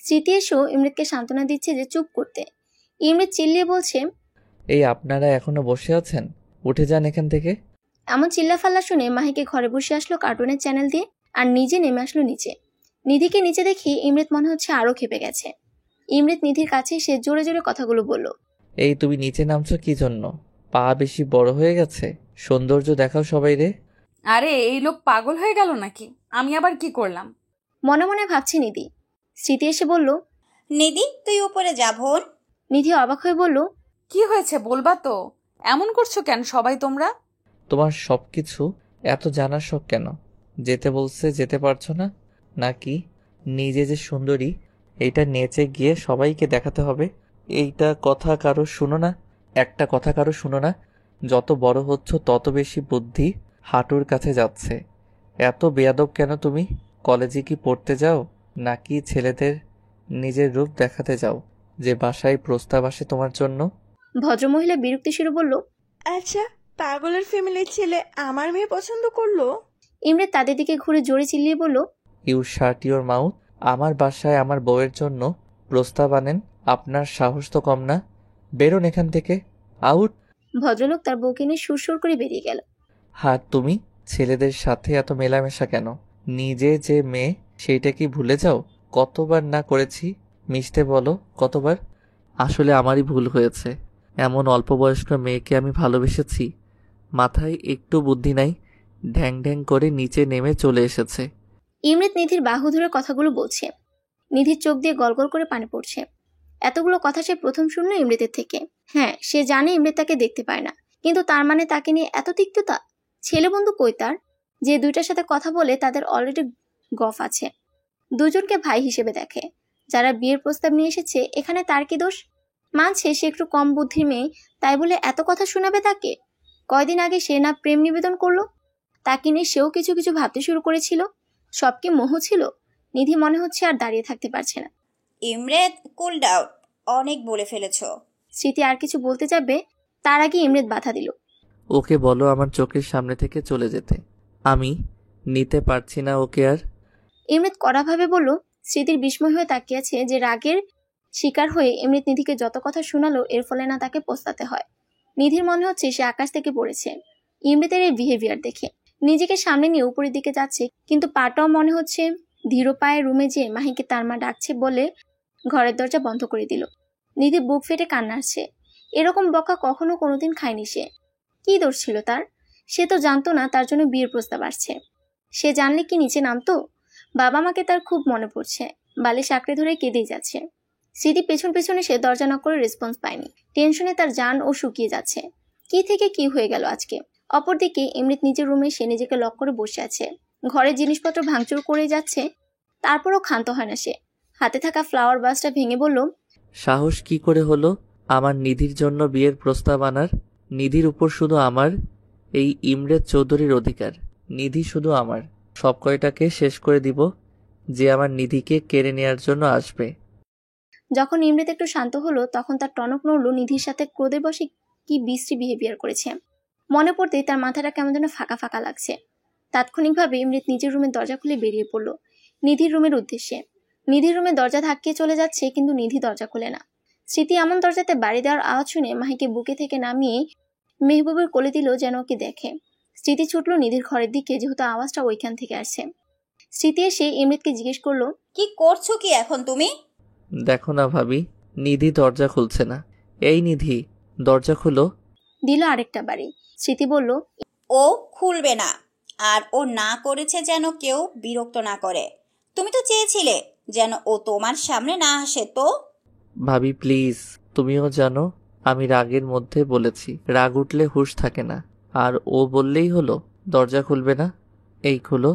স্মৃতি এসেও ইমরাতকে সান্ত্বনা দিচ্ছে যে চুপ করতে। ইমরাত চিল্লিয়ে বলছে, এই আপনারা এখনো বসে আছেন? উঠে যান এখান থেকে। এমন চিল্লাফাল্লা শুনে মাহিকে ঘরে বসে আসলো কার্টুনের চ্যানেল দিয়ে আর নিজে নেমে আসলো নিচে। নিধিকে নিচে দেখি ইমরাত মনে হচ্ছে আরো খেপে গেছে। ইমরাত নিধির কাছে সে জোরে জোরে কথাগুলো বলল, এই তুমি নিচে নামছো কি জন্য? পা বেশি বড় হয়ে গেছে? সৌন্দর্য দেখাও সবাই রে। আরে এই লোক পাগল হয়ে গেল নাকি? আমি আবার কি করলাম? মনে মনে ভাবছে নিধি। স্মৃতি এসে বলল, নিধি তুই উপরে যা বোন। নিধি অবাক হয়ে বলল, কি হয়েছে বলবা তো? এমন করছো কেন সবাই তোমরা? তোমার সবকিছু এত জানার শখ কেন? যেতে বলছে যেতে পারছো না নাকি? নিজে যে সুন্দরী এইটা নেচে গিয়ে সবাইকে দেখাতে হবে, এইটা কথা কারো শুনো না? একটা কথা কারো শুনো না? যত বড় হচ্ছ তত বেশি বুদ্ধি হাঁটুর কাছে যাচ্ছে। এত বেয়াদব কেন তুমি? কলেজে কি পড়তে যাও নাকি ছেলেদের নিজের রূপ দেখাতে যাও যে বাসায় প্রস্তাব আসে তোমার জন্য? ভদ্রমহিলা বিরক্তি সুরে বলল, আচ্ছা পাগলের ফ্যামিলির ছেলে আমার মেয়ে পছন্দ করলো? ইমরাত তাদের দিকে ঘুরে জোরে চিল্লিয়ে বলল, ইউ শাট ইউর মাউথ। আমার বাসায় আমার বউয়ের জন্য প্রস্তাব আনেন? আপনার সাহস তো কম না? বেরোন এখান থেকে, আউট। ভদ্রলোক তার বউকে নিয়ে সুরসুর করে বেরিয়ে গেল। হ্যাঁ, তুমি ছেলেদের সাথে এত মেলামেশা কেন? নিজে যে মেয়ে সেইটা কি ভুলে যাও? কতবার না করেছি মিশতে, বলো কতবার? আসলে আমারই ভুল হয়েছে। এমন অল্প বয়স্ক মেয়েকে আমি ভালোবেসেছি। মাথায় একটু বুদ্ধি নাই, ঢ্যাং ঢ্যাং করে নিচে নেমে চলে এসেছে। ইমরাত নিধির বাহু ধরে কথাগুলো বলছে। নিধির চোখ দিয়ে গলগল করে পানি পড়ছে। এতগুলো কথা সে প্রথম শুনল ইমরাতের থেকে। হ্যাঁ, সে জানে ইমরাত তাকে দেখতে পায় না, কিন্তু তার মানে তাকে নিয়ে এত তিক্ততা? ছেলে বন্ধু কই তার, যে দুইটার সাথে কথা বলে তাদের অলরেডি গফ আছে। দুজনকে ভাই হিসেবে দেখে। যারা বিয়ের প্রস্তাব নিয়ে এসেছে এখানে তার কি দোষ? মানছে সে একটু কম বুদ্ধির মেয়ে, তাই বলে এত কথা শোনাবে তাকে? কয়দিন আগে সে না প্রেম নিবেদন করলো? তাকে নিয়ে সেও কিছু কিছু ভাবতে শুরু করেছিল। সব কি মোহ ছিল? নিধি মনে হচ্ছে আর দাঁড়িয়ে থাকতে পারছে না। ইমরাত কুল ডাউন, অনেক বলে ফেলেছো। স্মৃতি আর কিছু বলতে যাবে, তার আগে ইমরাত বাধা দিল। ওকে বলো আমার চোখের সামনে থেকে চলে যেতে। আমি নিতে পারছি না ওকে আর। ইমরাত কড়াভাবে বলল। স্মৃতির বিস্ময় হয়ে তাকিয়েছে যে রাগের শিকার হয়ে ইমরাত নিধিকে যত কথা শোনালো এর ফলে না তাকে পস্তাতে হয়। নিধির মনে হচ্ছে সে আকাশ থেকে পড়েছে ইমরাতের এই বিহেভিয়ার দেখে। নিজেকে সামনে নিয়ে উপরের দিকে যাচ্ছে, কিন্তু পাটাও মনে হচ্ছে ধীর পায়ে রুমে যেয়ে মাহিকে তার মা ডাকছে বলে ঘরের দরজা বন্ধ করে দিল। নিধি বুক ফেটে কান্না আসছে। এরকম বকা কখনো কোনোদিন খায়নি সে। কি দোষ ছিল তার? সে তো জানতো না তার জন্য বিয়ের প্রস্তাব আসছে। সে জানলে কি নিচে নামতো? বাবা মাকে তার খুব মনে পড়ছে। বালিশ আঁকড়ে ধরে কেঁদেই যাচ্ছে। স্মৃতি পেছন পেছনে সে দরজা নক করে রেসপন্স পায়নি। টেনশনে তার জান ও শুকিয়ে যাচ্ছে। কি থেকে কি হয়ে গেল আজকে? অপরদিকে ইমরাত নিজের রুমে সে নিজেকে লক করে বসে আছে। ঘরের জিনিসপত্র ভাঙচুর করে যাচ্ছে, তারপরও ক্ষান্ত হয় না সে। হাতে থাকা ফ্লাওয়ার বাসটা ভেঙে বলল, সাহস কি করে হলো আমার নিধির জন্য বিয়ের প্রস্তাব আনার? নিধির উপর শুধু আমার এই ইমরাত চৌধুরীর অধিকার। নিধি শুধু আমার। সব কয়টাকে শেষ করে দিব যে আমার নিধিকে কেড়ে নেওয়ার জন্য আসবে। যখন ইমরাত একটু শান্ত হলো তখন তার টনক নড়ল নিধির সাথে ক্রোধের বশে কি বিশ্রী বিহেভিয়ার করেছে। মনে পড়তেই তার মাথাটা কেমন যেন ফাঁকা ফাঁকা লাগছে। তাৎক্ষণিকভাবে ইমরাত নিজের রুমের দরজা খুলে বেরিয়ে পড়ল নিধির রুমের উদ্দেশ্যে। নিধির রুমে দরজা ধাক্কিয়ে চলে যাচ্ছে, কিন্তু নিধি দরজা খোলে না। স্মৃতি এমন দরজাতে বাড়ি দেওয়ার আওয়াজ শুনে মাহিকে বুকে থেকে নামিয়ে মেহবুবের কোলে দিল যেন ওকে দেখে। স্মৃতি ছুটল নিধির ঘরের দিকে, যেহেতু আওয়াজটা ওইখান থেকে আসছে। স্মৃতি এসে ইমৃতকে জিজ্ঞেস করলো, কি করছো কি এখন তুমি? দেখো না ভাবি, নিধি দরজা খুলছে না। এই নিধি, দরজা খুলো। দিল আরেকটা বাড়ি। স্মৃতি বলল, ও খুলবে না, আর ও না করেছে যেন কেউ বিরক্ত না করে। তুমি তো চেয়েছিলে যেন ও তোমার সামনে না আসে। তো ভাবি প্লিজ, তুমিও জানো আমি রাগের মধ্যে বলেছি, রাগ উঠলে হুঁশ থাকে না। আর ও বললেই হলো দরজা খুলবে না। এই খুলো,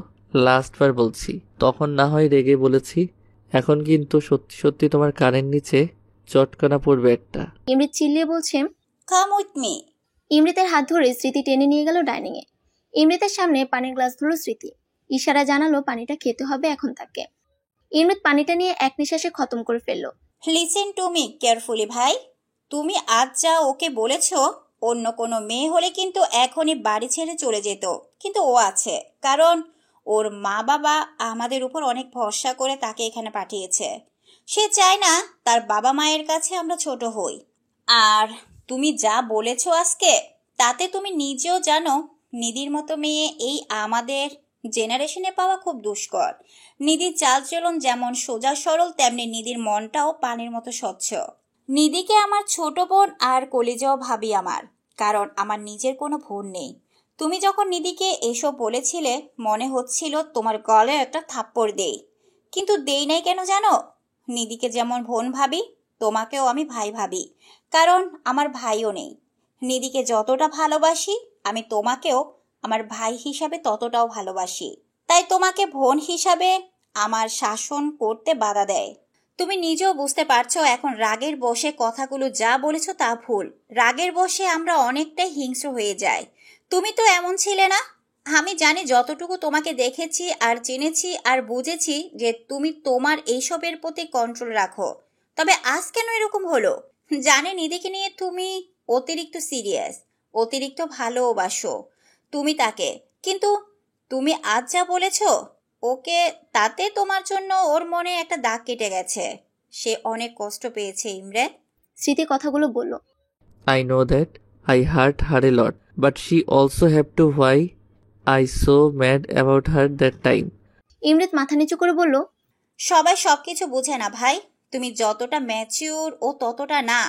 লাস্ট বার বলছি। তখন না হয় রেগে বলেছি, এখন কিন্তু সত্যি সত্যি তোমার কানের নিচে চটকানা পড়বে একটা। ইমৃত চিল্লিয়ে বলছে, কাম উইথ মি। ইমৃতের হাত ধরে স্মৃতি টেনে নিয়ে গেল ডাইনিং এ। ইমৃতের সামনে পানির গ্লাস ধরল স্মৃতি। ইশারা জানালো পানিটা খেতে হবে এখন তাকে। ইমৃত পানিটা নিয়ে এক নিঃশ্বাসে খতম করে ফেললো। লিসেন টু মি কেয়ারফুলি ভাই। তুমি আজ যা ওকে বলেছ, অন্য কোনো মেয়ে হলে কিন্তু এখনই বাড়ি ছেড়ে চলে যেত। কিন্তু ও আছে, কারণ ওর মা বাবা আমাদের উপর অনেক ভরসা করে তাকে এখানে পাঠিয়েছে। সে চায় না তার বাবা মায়ের কাছে আমরা ছোট হই। আর তুমি যা বলেছ আজকে, তাতে তুমি নিজেও জানো নিধির মতো মেয়ে এই আমাদের জেনারেশনে পাওয়া খুব দুষ্কর। নিধির চালচলন যেমন সোজা সরল, তেমনি নিধির মনটাও পানির মতো স্বচ্ছ। নিধিকে আমার ছোট বোন আর কলিজাও ভাবি আমার, কারণ আমার নিজের কোনো বোন নেই। তুমি যখন নিধিকে এসব বলেছিলে, মনে হচ্ছিল তোমার গলে একটা থাপ্পড় দেই, কিন্তু দেই নাই কেন জানো? নিধিকে যেমন বোন ভাবি, তোমাকেও আমি ভাই ভাবি, কারণ আমার ভাইও নেই। নিধিকে যতটা ভালোবাসি, আমি তোমাকেও আমার ভাই হিসাবে ততটাও ভালোবাসি। তাই তোমাকে বোন হিসাবে আমার শাসন করতে বাধা দেয়। তুমি নিজেও বুঝতে পারছো এখন রাগের বশে কথাগুলো যা বলেছো তা ভুল। রাগের বশে আমরা অনেকটাই হিংস্র হয়ে যাই। তুমি তো এমন ছিলে না। আমি জানি যতটুকু তোমাকে দেখেছি আর চিনেছি আর বুঝেছি যে তুমি তোমার এইসবের প্রতি কন্ট্রোল রাখো। তবে আজ কেন এরকম হলো? জানি নিধিকে নিয়ে তুমি অতিরিক্ত সিরিয়াস, অতিরিক্ত ভালোবাসো তুমি তাকে, কিন্তু তুমি আজ যা বলেছো ওকে, তাতে তোমার জন্য ওর মনে একটা দাগ কেটে গেছে। সে অনেক কষ্ট পেয়েছে ইমরান। স্মৃতি কথাগুলো বলল। I know that I hurt her a lot, but she also have to why I so mad about her that time. ইমৃত মাথা নিচু করে বলল, সবাই সবকিছু বুঝে না ভাই। তুমি যতটা ম্যাচিউর ও ততটা না।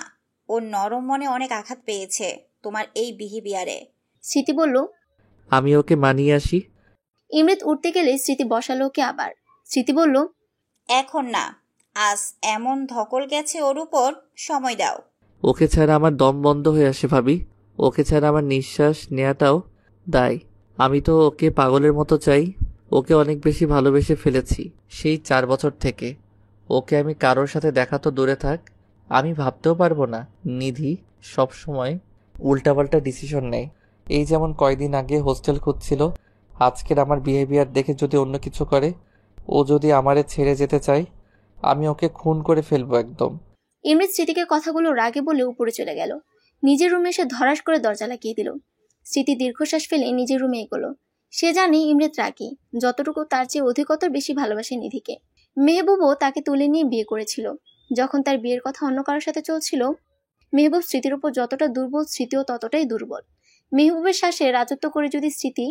ওর নরম মনে অনেক আঘাত পেয়েছে তোমার এই বিহেভিয়ারে। স্মৃতি বলল, আমি ওকে মানিয়ে আসি। ইমৃত উঠতে গেলে স্মৃতি বসালো ওকে আবার। স্মৃতি বলল, এখন না, আজ এমন ধকল গেছে ওর উপর, সময় দাও। ওকে ছাড়া আমার দম বন্ধ হয়ে আসে ভাবি। ওকে ছাড়া আমার নিঃশ্বাস নেওয়াটাও দায়। আমি তো ওকে পাগলের মতো চাই। ওকে অনেক বেশি ভালোবেসে ফেলেছি সেই 4 বছর থেকে। ওকে আমি কারোর সাথে দেখা তো দূরে থাক, আমি ভাবতেও পারবো না। নিধি সবসময় উল্টাপাল্টা ডিসিশন নেয়। এই যেমন কয়দিন আগে হোস্টেল খুঁজছিল, আজকের আমার বিহেভিয়ার দেখে যদি অন্য কিছু করে, ও যদি আমারে ছেড়ে যেতে চায়, আমি ওকে খুন করে ফেলবো একদম। ইমৃত স্মৃতিকে কথাগুলো রাগে বলে উপরে চলে গেল। নিজের রুমে এসে ধরাস করে দরজা লাগিয়ে দিল। স্মৃতি দীর্ঘশ্বাস ফেলে নিজের রুমে এগোলো। সে জানে ইমৃত রাগী, যতটুকু তার চেয়ে অধিকতর বেশি ভালোবাসে নিধিকে। মেহবুবও তাকে তুলে নিয়ে বিয়ে করেছিল। যখন তার বিয়ের কথা অন্য কারোর সাথে চলছিল, মেহবুব স্মৃতির উপর যতটা দুর্বল, স্মৃতিও ততটাই দুর্বল। মেহবুবের শ্বাসে রাজত্ব করে যদি স্মৃতি,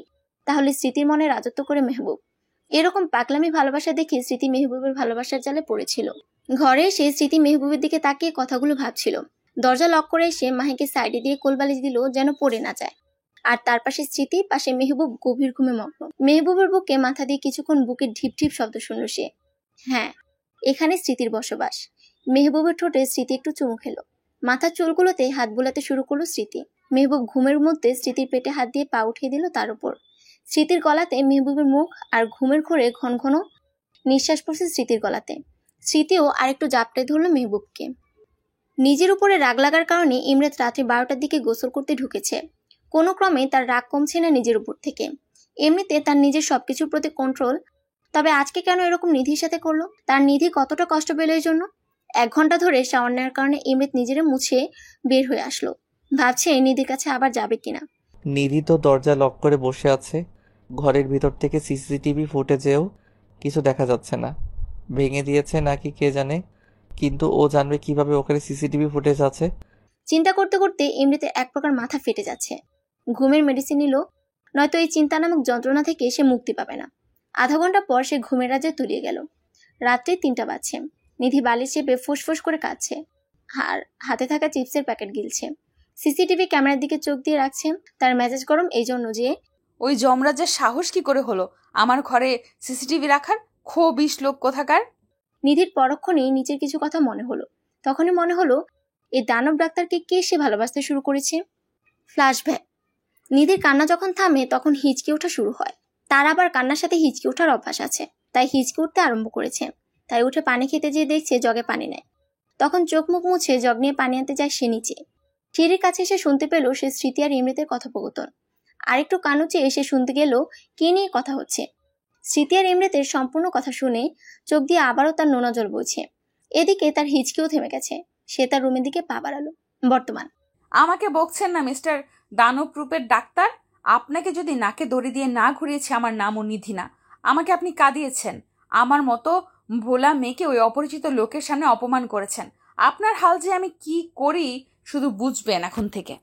তাহলে স্মৃতির মনে রাজত্ব করে মেহবুব। এরকম পাগলামি ভালোবাসা দেখে স্মৃতি মেহবুবের ভালোবাসার জালে পড়েছিল। ঘরে এসে স্মৃতি মেহবুবের দিকে তাকিয়ে কথাগুলো ভাবছিল। দরজা লক করে এসে মাহিকে সাইডে দিয়ে কোলবালিশ দিল যেন পড়ে না যায়। আর তার পাশে স্মৃতি, পাশে মেহবুব গভীর ঘুমে মগ্ন। মেহবুবের বুকে মাথা দিয়ে কিছুক্ষণ বুকের ঢিপ ঢিপ শব্দ শুনল সে। হ্যাঁ, এখানে স্মৃতির বসবাস। মেহবুবের ঠোঁটে স্মৃতি একটু চুমু খেলো। মাথার চুলগুলোতে হাত বোলাতে শুরু করলো স্মৃতি। মেহবুব ঘুমের মধ্যে স্মৃতির পেটে হাত দিয়ে পা উঠিয়ে দিল তার উপর। স্মৃতির গলাতে মেহবুবের মুখ, আর ঘুমের ঘোরে ঘন ঘন নিঃশ্বাস পড়ছে স্মৃতির গলাতে। স্মৃতিও আরেকটু জাপটে ধরল মেহবুবকে। নিজের উপরে রাগ লাগার কারণে ইমরাত রাত্রি 12টার দিকে গোসল করতে ঢুকেছে। কোনো ক্রমে তার রাগ কমছে না নিজের উপর থেকে। এমনিতে তার নিজের সবকিছুর প্রতি কন্ট্রোল, তবে আজকে কেন এরকম নিধির সাথে করলো? তার নিধি কতটা কষ্ট পেল এই জন্য? 1 ঘন্টা ধরে শাওয়ার নেওয়ার কারণে ইমরাত নিজের মুছে বের হয়ে আসলো। ভাবছে নিধির কাছে আবার যাবে কিনা। নিধি তো দরজা লক করে বসে আছে। ঘরের ভিতর থেকে সিসিটিভি ফুটেজেও কিছু দেখা যাচ্ছে না। ভেঙে দিয়েছে নাকি কে জানে, কিন্তু ও জানবে কিভাবে ওখানে সিসিটিভি ফুটেজ আছে? চিন্তা করতে করতে ইমরাতের এক প্রকার মাথা ফেটে যাচ্ছে। ঘুমের মেডিসিন নিল, নয়তো এই চিন্তা নামক যন্ত্রণা থেকে সে মুক্তি পাবে না। আধা ঘন্টা পর সে ঘুমের রাজ্যে তলিয়ে গেল। রাত্রি 3টা বাজছে। নিধি বালিশ চেপে ফুসফুস করে কাঁদছে, আর হাতে থাকা চিপসের প্যাকেট গিলছে। সিসিটিভি ক্যামেরার দিকে চোখ দিয়ে রাখছে। তার মেজাজ গরম এই জন্য যে ওই যমরাজের সাহস কি করে হলো আমার ঘরে সিসিটিভি রাখার? খো 20 লোক কোথাকার। নিধির পরক্ষণেই নিচের কিছু কথা মনে হলো। তখনই মনে হলো এই দানব ডাক্তারকে কে সে ভালোবাসতে শুরু করেছে। ফ্ল্যাশব্যাক। নিধির কান্না যখন থামে তখন হিচকি ওঠা শুরু হয়। তার আবার কান্নার সাথে হিচকি ওঠার অভ্যাস আছে, তাই হিচকি উঠতে আরম্ভ করেছে। তাই উঠে পানি খেতে যেয়ে দেখছে জগে পানি নেয়। তখন চোখ মুখ মুছে জগ নিয়ে পানি আনতে যায় সে নিচে। সিঁড়ির কাছে এসে শুনতে পেল সে স্মৃতি আর ইমৃতের কথোপকথন। আরেকটু কানুচে এসে শুনতে গেল কে নিয়ে কথা হচ্ছে। স্মৃতি আর ইমৃতের সম্পূর্ণ কথা শুনে চোখ দিয়ে আবারও তার নোনা জল বইছে। এদিকে তার হিচকিও থেমে গেছে। সে তার রুমের দিকে পা বাড়ালো। বর্তমান। আমাকে বকছেন না মিস্টার দানব রূপের ডাক্তার? আপনাকে যদি নাকে দড়ি দিয়ে না ঘুরিয়েছে আমার নামও নিধি না। আমাকে আপনি কাঁদিয়েছেন। আমার মতো ভোলা মেয়েকে ওই অপরিচিত লোকের সামনে অপমান করেছেন। আপনার হাল যে আমি কি করি শুধু বুঝবেন এখন থেকে।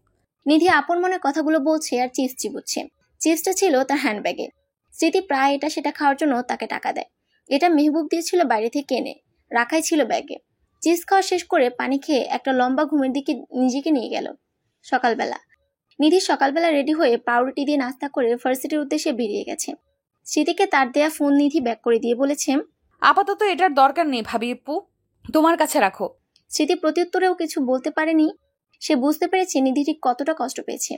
নিধি আপন মনে কথাগুলো বলছে আর চিপস চিবুচ্ছে। চিপসটা ছিল তার হ্যান্ডব্যাগে। স্মৃতি প্রায় এটা সেটা খাওয়ার জন্য তাকে টাকা দেয়। এটা মেহবুব দিয়েছিল বাইরে থেকে এনে, রাখাই ছিল ব্যাগে। চিপস খাওয়া শেষ করে পানি খেয়ে একটা লম্বা ঘুমের দিকে নিজেকে নিয়ে গেল। সকালবেলা নিধি সকালবেলা রেডি হয়ে পাউরুটি দিয়ে নাস্তা করে ভার্সিটির উদ্দেশ্যে বেরিয়ে গেছে। স্মৃতিকে তার দেয়া ফোন নিধি ব্যাক করে দিয়ে বলেছে, আপাতত এটার দরকার নেই ভাবি আপু, তোমার কাছে রাখো। স্মৃতি প্রত্যুত্তরেও কিছু বলতে পারেনি। সে বুঝতে পেরেছে নিধি ঠিক কতটা কষ্ট পেয়েছে।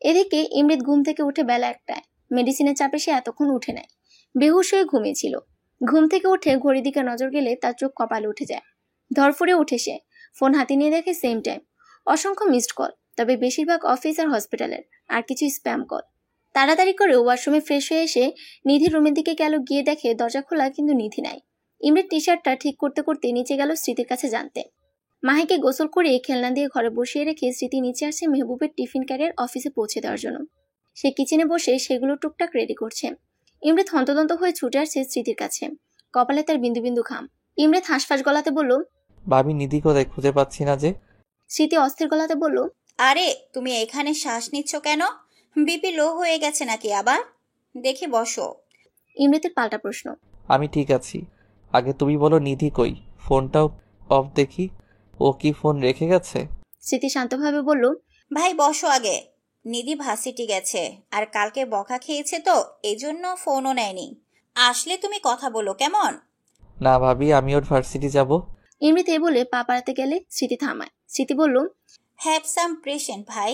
এদিকে ইমৃত ঘুম থেকে উঠে বেলা 1টায়। মেডিসিনের চাপে সে এতক্ষণ উঠে নেয়। বেহুশ হয়ে ঘুমিয়েছিল। ঘুম থেকে উঠে ঘড়ির দিকে নজর গেলে তার চোখ কপালে উঠে যায়। ধরফুরে উঠে সে ফোন হাতে নিয়ে দেখে সেম টাইম। অসংখ্য মিসড কল, তবে বেশিরভাগ অফিস আর হসপিটালের, আর কিছু স্প্যাম কল। তাড়াতাড়ি করে ওয়াশরুমে ফ্রেশ হয়ে এসে নিধির রুমের দিকে গেল। গিয়ে দেখে দরজা খোলা, কিন্তু নিধি নাই। ইমৃত টি শার্টটা ঠিক করতে করতে নিচে গেল স্মৃতির কাছে জানতে। মাহিকে গোসল করে খেলনা দিয়ে ঘরে বসিয়ে রেখে স্মৃতি নিচে আসছে মেহবুবের টিফিন ক্যারিয়ার অফিসে পৌঁছে দেওয়ার জন্য। সে কিচেনে বসে সেগুলো টুকটাক রেডি করছে। ইমৃত হন্তদন্ত হয়ে ছুটে আসছে স্মৃতির কাছে। কপালে তার বিন্দু বিন্দু ঘাম। ইমৃত হাঁসফাঁস গলাতে বলল, ভাবি নিধি কোথায়, খুঁজে পাচ্ছি না যে। স্মৃতি অস্থির গলাতে বলল, আরে তুমি এখানে শ্বাস নিচ্ছ কেন? বিপি লো হয়ে গেছে নাকি আবার? দেখে বসো। ইমৃতের পাল্টা প্রশ্ন। আমি ঠিক আছি, আগে তুমি বলো নিধি কই? ফোনটাও অফ দেখি। ও কি ফোন রেখে গেছে? স্মৃতি শান্তভাবে বলল, ভাই বসো আগে। নিধি ভার্সিটি গেছে, আর কালকে বকা খেয়েছে তো এই জন্য ফোনও নেয়নি। আসলে তুমি কথা বলো কেমন? না ভাবি, আমি ওর ভার্সিটি যাব। ইমৃত এ বলে পা পাড়াতে গেলে স্মৃতি থামায়। স্মৃতি বলল, হ্যাভ সাম পেশেন্ট ভাই।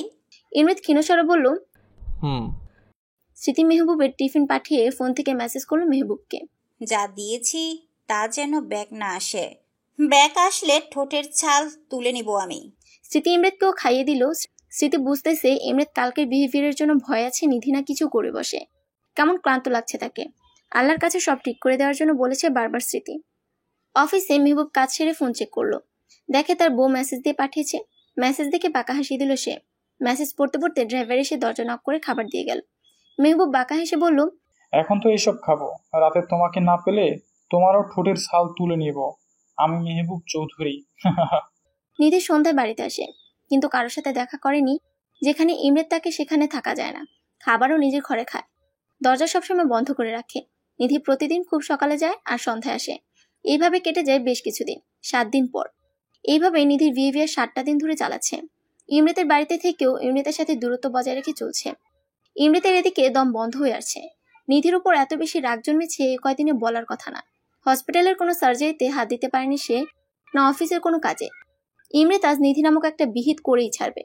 ইমৃত ক্ষীণস্বরে বলল, হুম। স্মৃতি মেহবুবের টিফিন পাঠিয়ে ফোন থেকে মেসেজ করলো মেহবুবকে, যা দিয়েছি তা যেন ব্যাক না আসে। ব্যাক আসলে ঠোঁটের ছাল তুলে নিব আমি। স্মৃতি ইমৃতকেও খাইয়ে দিল। স্মৃতি বুঝতেছে ইমৃত কালকের বিহেভিয়ারের জন্য ভয় আছে নিধি না কিছু করে বসে। কেমন ক্লান্ত লাগছে তাকে। আল্লাহর কাছে সব ঠিক করে দেওয়ার জন্য বলেছে বারবার স্মৃতি। অফিসে মেহবুব কাজ সেরে ফোন চেক করলো। দেখে তার বউ মেসেজ দিয়ে পাঠিয়েছে। মেসেজ দেখে বাঁকা হাসি দিল সে। মেসেজ পড়তে পড়তে ড্রাইভার এসে দরজা নক করে খাবার দিয়ে গেল। মেহবুব বাঁকা হেসে বলল, এখন তো এসব খাবো, রাতে তোমাকে না পেলে তোমারও ঠোঁটের ছাল তুলে নিব। আমি মেহবুব চৌধুরী। নিধি সন্ধ্যায় বাড়িতে আসে, কিন্তু কারোর সাথে দেখা করেনি। যেখানে ইমৃত তাকে সেখানে থাকা যায় না। খাবারও নিজের ঘরে খায়। দরজা সবসময় বন্ধ করে রাখে। নিধি প্রতিদিন খুব সকালে যায় আর সন্ধ্যায় আসে। এইভাবে কেটে যায় বেশ কিছুদিন। 7 দিন পর এইভাবে নিধির বিহেভিয়ার 7টা দিন ধরে চালাচ্ছে। ইমৃতের বাড়িতে থেকেও ইমৃতের সাথে দূরত্ব বজায় রেখে চলছে। ইমৃতের এদিকে দম বন্ধ হয়ে আসছে। নিধির উপর এত বেশি রাগ জন্মেছে এ কয়দিনে বলার কথা না। হসপিটালের কোনো সার্জারিতে হাত দিতে পারেনি সে, না অফিসের কোনো কাজে। ইমৃত আজ নিধি নামক একটা বিহিত করেই ছাড়বে।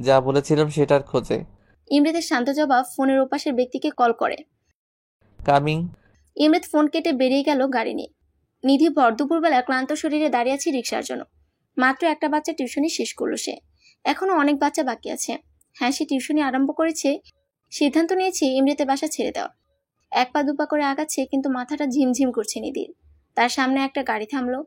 যা বলেছিলাম সেটার খোঁজে। ইমৃতের শান্ত জবাব ফোনের ওপাশের ব্যক্তিকে কল করে। কামিং। ইমৃত ফোন কেটে বেরিয়ে গেল গাড়ি নিয়ে। নিধি ভর দুপুরবেলা ক্লান্ত শরীরে দাঁড়িয়ে আছে রিক্সার জন্য। মাত্র একটা বাচ্চা টিউশনি শেষ করলো সে। এখনো অনেক বাচ্চা বাকি আছে। হ্যাঁ, সে টিউশনি আরম্ভ করেছে। সিদ্ধান্ত নিয়েছে ইমৃতের বাসা ছেড়ে দেওয়ার। 1 পা 2 পা করে আগাচ্ছে, কিন্তু মাথাটা ঝিমঝিম করছে নিধির। তার সামনে একটা গাড়ি থামলো।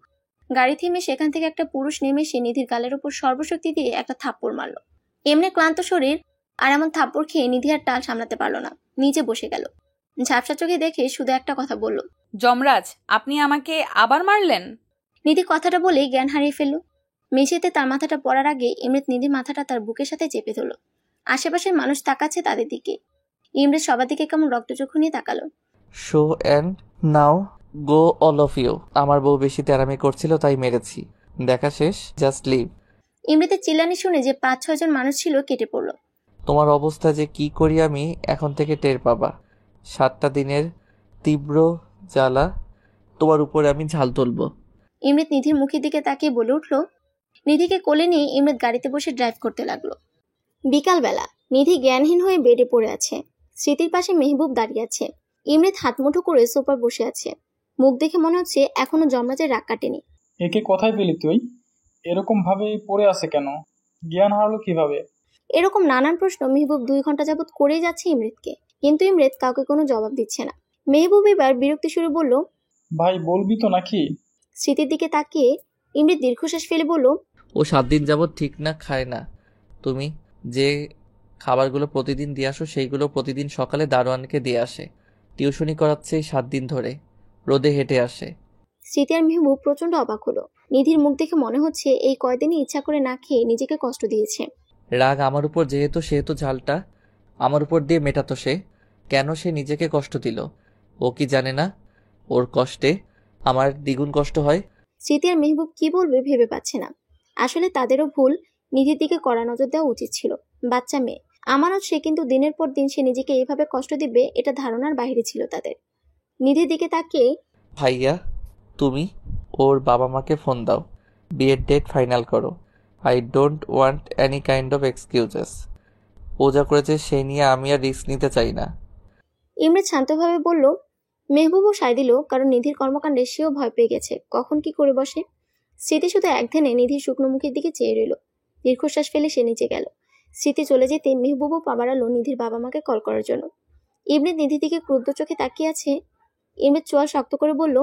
গাড়ি থেমে সেখান থেকে একটা পুরুষ নেমে সে নিধির গালের উপর সর্বশক্তি দিয়ে একটা থাপ্পড় মারলো। এমনি ক্লান্ত শরীর, আর এমন থাপ্পড় খেয়ে নিধি আর টাল সামলাতে পারলো না। নিচে বসে গেল। ঝাপসা চোখে দেখে শুধু একটা কথা বলল, যমরাজ, আপনি আমাকে আবার মারলেন? নিধি কথাটা বলেই জ্ঞান হারিয়ে ফেলল। মেঝেতে তার মাথাটা পড়ার আগে ইমৃত নিধির মাথাটা তার বুকের সাথে চেপে ধরল। আশেপাশের মানুষ তাকাচ্ছে তাদের দিকে। ইমৃত সবার দিকে কেমন রক্তচক্ষু নিয়ে তাকালো। Show and now go all of you. আমার বউ বেশি তেরামি করছিল তাই মেরেছি। দেখা শেষ, জাস্ট লিভ। ইমরিতের চিল্লানি শুনে যে 5-6 জন মানুষ ছিল কেটে পড়ল। তোমার অবস্থা যে কি করি আমি এখন থেকে টের পাবা। 7টা দিনের তীব্র জ্বালা তোমার উপরে আমি ঝাল তুলব। ইমরিত নিধির মুখের দিকে তাকিয়ে বলে উঠল। নিধিকে কোলে নিয়ে ইমরিত গাড়িতে বসে ড্রাইভ করতে লাগলো। বিকালবেলা নিধি জ্ঞানহীন হয়ে বেডে পড়ে আছে। স্মৃতির পাশে মেহবুব দাঁড়িয়ে আছে। ইমরিত হাত মুঠো করে সোফার বসে আছে। মুখ দেখে মনে হচ্ছে এখনো যমরাজের রাগ কাটেনি। একে কোথায় পেলি তুই? এরকম ভাবে পড়ে আছে কেন? জ্ঞান হারালো কিভাবে? এরকম নানান প্রশ্ন মেহবুব 2 ঘন্টা যাবৎ করেই যাচ্ছে ইমরিতকে, কিন্তু ইমরিত কাউকে কোনো জবাব দিচ্ছে না। মেহবুব এবার বিরক্তি সুরে বলল, ভাই বলবি তো নাকি? স্মৃতির দিকে তাকিয়ে ইমরিত দীর্ঘশ্বাস ফেলে বলল, ও 7 দিন যাবৎ ঠিক না খায় না। তুমি যে খাবারগুলো প্রতিদিন দিয়ে আসো সেইগুলো প্রতিদিন সকালে দারোয়ানকে দিয়ে আসে। টিউশনি করাচ্ছে এই 7 দিন ধরে, রোদে হেঁটে আসে। স্মৃতি আর মেহবুব প্রচন্ড অবাক হলো। নিধির মুখ দেখে মনে হচ্ছে এই কয়দিনই ইচ্ছা করে না খেয়ে নিজেকে কষ্ট দিয়েছে। রাগ আমার উপর যেহেতু সেহেতু ঝালটা আমার উপর দিয়ে মেটাতো সে। কেন সে নিজেকে কষ্ট দিল? ও কি জানে না ওর কষ্টে আমার দ্বিগুণ কষ্ট হয়? স্মৃতি আর মেহবুব কি বলবে ভেবে পাচ্ছে না। আসলে তাদেরও ভুল, নিধির দিকে কড়া নজর দেওয়া উচিত ছিল। বাচ্চা মেয়ে আমানত সে, কিন্তু দিনের পর দিন সে নিজেকে এইভাবে কষ্ট দিবে এটা ধারণার বাইরে ছিল তাদের। নিধির দিকে তাকিয়ে, ভাইয়া তুমি ওর বাবা মাকে ফোন দাও, বিয়ের ডেট ফাইনাল করো। I don't want any kind of excuses. ও যা করেছে সেই নিয়ে আমি আর রিস্ক নিতে চাই না। ইমরিত শান্তভাবে বলল। মেহবুবও সায় দিল, কারণ নিধির কর্মকাণ্ডে সেও ভয় পেয়ে গেছে কখন কি করে বসে। স্মৃতি শুধু একধানে নিধির শুকনো মুখের দিকে চেয়ে রইল। দীর্ঘশ্বাস ফেলে সে নিচে গেল। স্মৃতি চলে যেতে মেহবুবও পা বাড়ালো নিধির বাবা মাকে কল করার জন্য। ইমরিত নিধির দিকে ক্রুদ্ধ চোখে তাকিয়ে আছে। ইমরিত চোয়াল শক্ত করে বলল,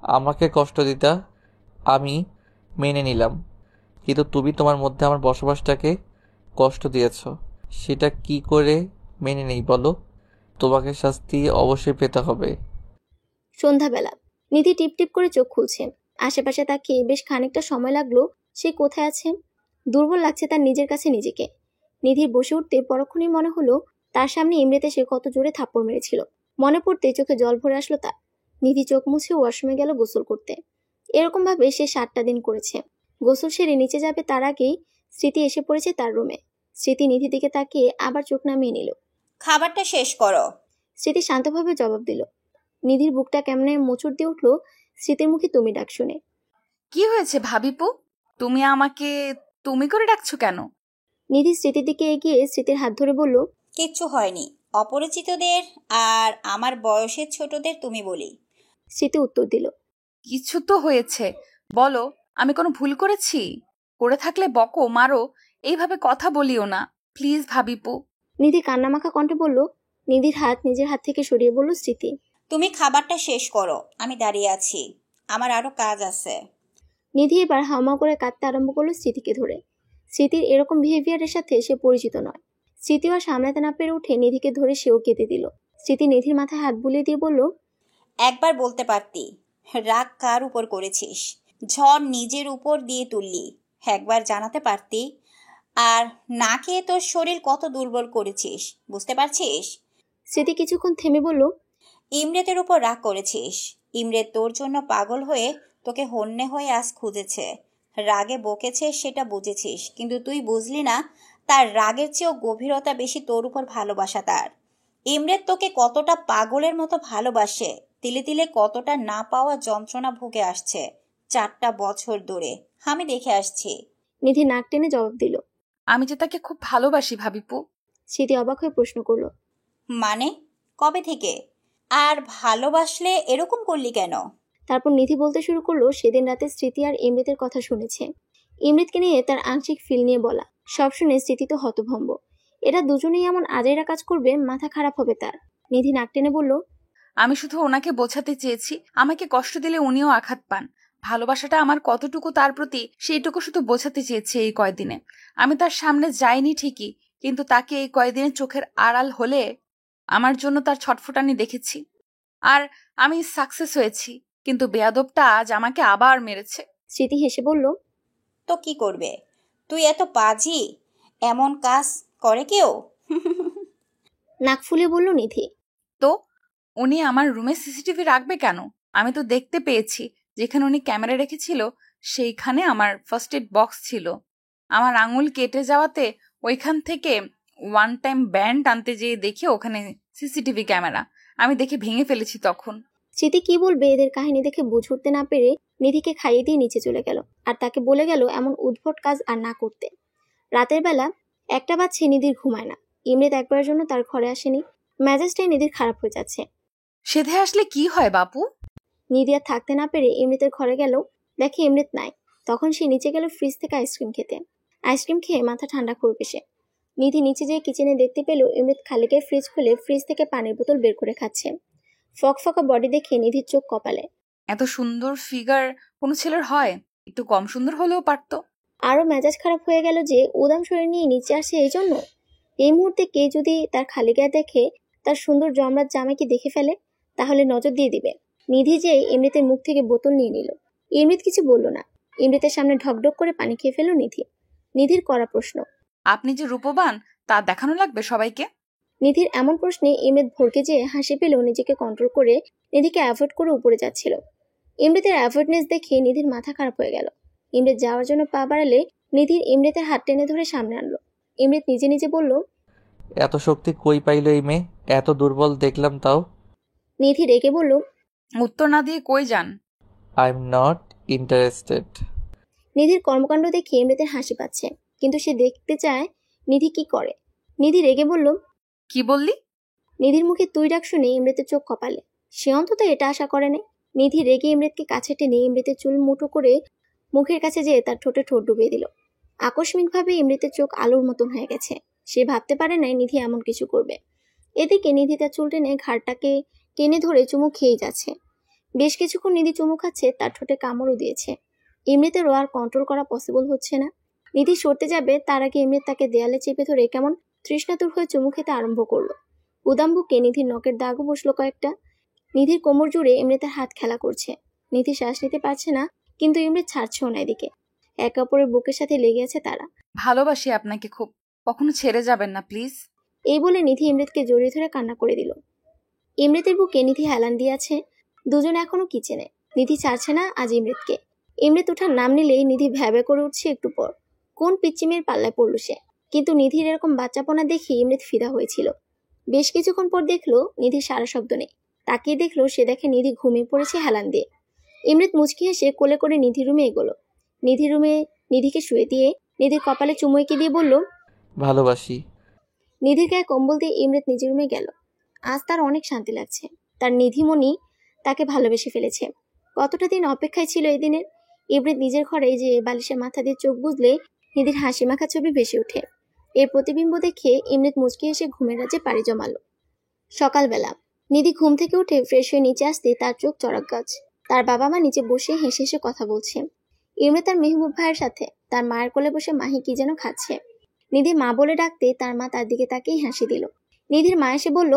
আমাকে কষ্ট দিতা আমি মেনে নিলাম, কিন্তু তুমি তোমার মধ্যে আমার বসবাসটাকে কষ্ট দিয়েছ। সেটা কি করে মেনে নেই বলো? তোমাকে শাস্তি অবশ্যই পেতে হবে। সন্ধ্যাবেলা নিধি টিপ টিপ করে চোখ খুলছে। আশেপাশে তাকিয়ে বেশ খানিকটা সময় লাগলো সে কোথায় আছে। দুর্বল লাগছে তার নিজের কাছে নিজেকে। নিধির বসে উঠতে পরক্ষণেই মনে হলো তার সামনে ইমরেতে সে কত জোরে থাপ্পড় মেরেছিল। মনে পড়তে চোখে জল ভরে আসলো তার। নিধি চোখ মুছে ওয়াশরুমে গেল গোসল করতে। এরকম ভাবে সে 7টা দিন করেছে। গোসল সেরে নিচে যাবে তার আগেই স্মৃতি এসে পড়েছে তার রুমে। স্মৃতি নিধির দিকে তাকিয়ে আবার চোখ নামিয়ে নিল। খাবারটা শেষ করো। স্মৃতি শান্তভাবে জবাব দিল। নিধির বুকটা কেমনে মোচড় দিয়ে উঠলো স্মৃতির মুখে তুমি ডাক শুনে। কি হয়েছে ভাবিপু? তুমি আমাকে তুমি করে ডাকছো কেন? নিধি স্মৃতির দিকে এগিয়ে স্মৃতির হাত ধরে বলল, কিচ্ছু হয়নি। অপরিচিতদের আর আমার বয়সের ছোটদের তুমি বলি। স্মৃতি উত্তর দিল, কিছু তো হয়েছে, বলো। আমি কোনো ভুল করেছি? করে থাকলে বকো, মারো, এইভাবে কথা বলিও না প্লিজ ভাবিপু। নিধি কান্নামাখা কণ্ঠে বলল। নিধির হাত নিজের হাত থেকে সরিয়ে বলল স্মৃতি, তুমি খাবারটা শেষ করো, আমি দাঁড়িয়ে আছি, আমার আরো কাজ আছে। নিধি এবার হাওমা করে কাঁদতে আরম্ভ করলো স্মৃতিকে ধরে। স্মৃতির এরকম বিহেভিয়ারের সাথে সে পরিচিত নয়। স্মৃতিও সামলাতে না পেরে উঠে নিধিকে ধরে সেও কেঁদে দিল। স্মৃতি নিধির মাথায় হাত বুলিয়ে দিয়ে বলল, একবার বলতে পারতি রাগ কার উপর করেছিস, ঝড় নিজের উপর দিয়ে তুললি। একবার জানাতে পারতি আর না খেয়ে তোর শরীর কত দুর্বল করেছিস, বুঝতে পারছিস? স্মৃতি কিছুক্ষণ থেমে বলল, ইমরেতের উপর রাগ করেছিস। ইমরেত তোর জন্য পাগল হয়ে তোকে হন্যে হয়ে আজ খুঁজেছে, রাগে বকেছে সেটা বুঝেছিস, কিন্তু তুই বুঝলি না তার রাগের চেয়েও গভীরতা বেশি তোর উপর ভালোবাসা তার। ইমরেত তোকে কতটা পাগলের মতো ভালোবাসে, তিলে তিলে কতটা না পাওয়া যন্ত্রণা ভুগে আসছে 4টা বছর ধরে, আমি দেখে আসছি। নিধি নাক টেনে জবাব দিল, আমি যে তাকে খুব ভালোবাসি ভাবিপু। স্মৃতি অবাক হয়ে প্রশ্ন করল, মানে কবে থেকে? আর ভালোবাসলে এরকম করলি কেন? তারপর নিধি বলতে শুরু করলো সেদিন রাতে স্মৃতি আর ইমরিতের কথা শুনেছে। ইমরিতকে নিয়ে তার আংশিক ফিল নিয়ে বলা। সব শুনে স্মৃতি তো হতভম্ব। এরা দুজনেই এমন আজাইরা কাজ করবে, মাথা খারাপ হবে তার। নিধি নাক টেনে বলল, আমি শুধু ওনাকে বোঝাতে চেয়েছি আমাকে কষ্ট দিলে উনিও আঘাত পান। ভালোবাসাটা আমার কতটুকু তার প্রতি সেইটুকু শুধু বোঝাতে চেয়েছি এই কয়দিনে। আমি তার সামনে যাইনি ঠিকই, কিন্তু তাকে এই কয়দিনে চোখের আড়াল হলে আমার জন্য তার ছটফটানি দেখেছি। আর আমি সাকসেস হয়েছি, কিন্তু বেয়াদবটা আজ আমাকে আবার মেরেছে। স্মৃতি হেসে বলল, তো কি করবে? তুই এত পাজি, এমন কাজ করে কেউ? নাক ফুলিয়ে বলল নিধি। তো উনি আমার রুমে সিসিটিভি রাখবে কেন? আমি তো দেখতে পেয়েছি যেখানে উনি ক্যামেরা রেখেছিল সেইখানে আমার ফার্স্ট এড বক্স ছিল। আমার আঙুল কেটে যাওয়াতে ওইখান থেকে ওয়ান টাইম ব্যান্ড আনতে যেয়ে দেখি ওখানে সিসিটিভি ক্যামেরা। আমি দেখে ভেঙে ফেলেছি তখন। স্মৃতি কি বলবে এদের কাহিনী দেখে বুঝে উঠতে না পেরে নিধিকে খাইয়ে দিয়ে নিচে চলে গেল আর তাকে বলে গেল এমন উদ্ভট কাজ আর না করতে। রাতের বেলা 1টা বাজছে, নিধির ঘুমায় না। ইমরেত একবারের জন্য তার ঘরে আসেনি। মেজাজটাই নিধির খারাপ হয়ে যাচ্ছে। সেধে আসলে কি হয় বাপু? নিধি আর থাকতে না পেরে ইমরেতের ঘরে গেল, দেখে ইমরেত নাই। তখন সে নিচে গেল ফ্রিজ থেকে আইসক্রিম খেতে। আইসক্রিম খেয়ে মাথা ঠান্ডা করবে সে। নিধি নিচে যেয়ে কিচেনে দেখতে পেল ইমরেত খালি গায়ে ফ্রিজ খুলে ফ্রিজ থেকে পানির বোতল বের করে খাচ্ছে। ফকফকা বডি দেখে নিধির চোখ কপালে। এত সুন্দর ফিগার কোনো ছেলের হয়? একটু কম সুন্দর হলেও পারতো। আরো মেজাজ খারাপ হয়ে গেল যে উদাম শরীর নিয়ে নিচে আসে এই জন্য। এই মুহূর্তে কে যদি তার খালি গায়ে দেখে তার সুন্দর জমরাত জামাইকে দেখে ফেলে তাহলে নজর দিয়ে দিবে। নিধি যে ইমরিতের মুখ থেকে বোতল নিয়ে নিল। ইমরিত কিছু বলল না। ইমরিতের সামনে ঢকঢক করে পানি খেয়ে ফেলল নিধি। নিধির করা প্রশ্ন, আপনি যে রূপবান তা দেখানো লাগবে সবাইকে? নিধির এমন প্রশ্নে ইমরিত ভরকে যেয়ে হাসি পেলেও নিজেকে কন্ট্রোল করে নিধিকে অ্যাভয়েড করে উপরে যাচ্ছিল। ইমরিতের অ্যাভয়েডনেস দেখে নিধির মাথা খারাপ হয়ে গেল। ইমরিত যাওয়ার জন্য পা বাড়ালে নিধির ইমরিতের হাত টেনে ধরে সামনে আনলো। ইমরিত নিজে নিজে বলল, এত শক্তি কই পাইল এই মেয়ে? এত দুর্বল দেখলাম তাও। নিধি রেগে বলল, উত্তর না দিয়ে কই যান? I am not interested. নিধির কর্মকাণ্ড দেখে ইমরিতের হাসি পাচ্ছে, কিন্তু সে দেখতে চায় নিধি কি করে। নিধি রেগে বলল, কি বললি? নিধির মুখে তুই ডাক শুনে ইমরিতের চোখ কপালে। সে অন্তত এটা আশা করে নাই। নিধি রেগে ইমরিতকে কাছে টেনে ইমরিতের চুল মুঠো করে মুখের কাছে যেয়ে তার ঠোঁটে ঠোঁট ডুবিয়ে দিল। আকস্মিকভাবে ইমরিতের চোখ আলোর মতন হয়ে গেছে। সে ভাবতে পারে নাই নিধি এমন কিছু করবে। এদিকে নিধি তার চুল টেনে ঘাড়টাকে টেনে ধরে চুমু খেয়েই যাচ্ছে। বেশ কিছুক্ষণ নিধি চুমু খাচ্ছে, তার ঠোঁটে কামড়ও দিয়েছে। ইমরিতেরও আর কন্ট্রোল করা পসিবল হচ্ছে না। নিধি সরতে যাবে তার আগে ইমরিত তাকে দেয়ালে চেপে ধরে কেমন তৃষ্ণাতুর হয়ে চুমু খেতে আরম্ভ করলো। উদাম বুকে নিধির নখের দাগও বসলো কয়েকটা। নিধির কোমর জুড়ে ইমরিতের হাত খেলা করছে। নিধি শ্বাস নিতে পারছে না, কিন্তু ইমরিত ছাড়ছেও না। এদিকে একে অপরের বুকের সাথে লেগে আছে তারা। ভালোবাসি আপনাকে খুব, কখনো ছেড়ে যাবেন না প্লিজ। এই বলে নিধি ইমরিতকে জড়িয়ে ধরে কান্না করে দিল। ইমরিতের বুকে নিধি হেলান দিয়ে আছে। দুজন এখনো কিচেনে। নিধি ছাড়ছে না আজ ইমরিতকে। ইমরিত ওঠার নাম নিলেই নিধি ভ্যাবে করে উঠছে একটু পর। কোন পিচ্চিমের পাল্লায় পড়ল সে। কিন্তু নিধির এরকম বাচ্চাপনা দেখে ইমরিত ফিদা হয়েছিল। বেশ কিছুক্ষণ পর দেখলো নিধির সারা শব্দ নেই। তাকিয়ে দেখলো সে দেখে নিধি ঘুমিয়ে পড়েছে হেলান দিয়ে। ইমরিত মুচকি হেসে কোলে করে নিধির রুমে এগোলো। নিধির রুমে নিধিকে শুয়ে দিয়ে নিধির কপালে চুমু এঁকে দিয়ে বলল, ভালোবাসি। নিধির গায়ে কম্বল দিয়ে ইমরিত নিজের রুমে গেল। আজ তার অনেক শান্তি লাগছে। তার নিধিমণি তাকে ভালোবেসে ফেলেছে। কতটা দিন অপেক্ষায় ছিল এই দিনের। ইমরিত নিজের ঘরে যে বালিশের মাথা দিয়ে চোখ বুঝলে নিধির হাসি মাখা ছবি ভেসে ওঠে। এর প্রতিবিম্ব দেখে ইমরিত মুচকি এসে ঘুমের রাজ্যে পাড়ি জমালো। সকালবেলা নিধি ঘুম থেকে উঠে ফ্রেশ হয়ে নিচে আসতে তার চোখ চড়ক গাছ। তার বাবা মা নিচে বসে হেসে হেসে কথা বলছে। ইমরিত তার মেহবুব ভাইয়ের সাথে তার মায়ের কোলে বসে মাহি কি যেন খাচ্ছে। নিধি মা বলে ডাকতে তার মা তার দিকে তাকিয়ে হাসি দিল। নিধির মা এসে বলল,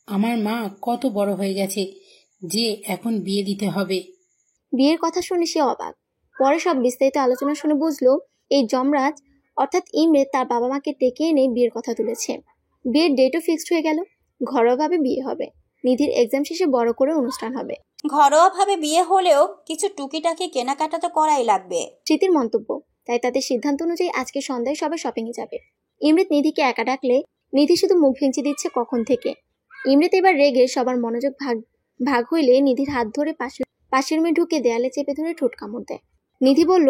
আমার মা কত বড় হয়ে গেছে যে এখন বিয়ে দিতে হবে। বিয়ের কথা শুনে সে অবাক। পরে সব বিস্তারিত আলোচনা শুনে বুঝলো এই যমরাজ অর্থাৎ ইমরিত তার বাবা মাকে ডেকে এনে বিয়ের কথা তুলেছে। বিয়ের ডেটও ফিক্সড হয়ে গেল। ঘরোয়াভাবে বিয়ে হবে। নিধির এক্সাম শেষে বড় করে অনুষ্ঠান হবে। ঘরোয়াভাবে বিয়ে হলেও কিছু টুকিটাকি কেনাকাটা তো করাই লাগবে। স্মৃতির মন্তব্য। তাই তাদের সিদ্ধান্ত অনুযায়ী আজকে সন্ধ্যায় সবাই শপিংয়ে যাবে। ইমরিত নিধিকে একা ডাকলে নিধি শুধু মুখ ভেঙচি দিচ্ছে কখন থেকে। ইমরিত এবার রেগে সবার মনোযোগ ভাগ হইলে নিধির হাত ধরে পাশের রুমে ঢুকে দেয়ালে চেপে ধরে ঠোঁট কামড় দেয়। নিধি বলল,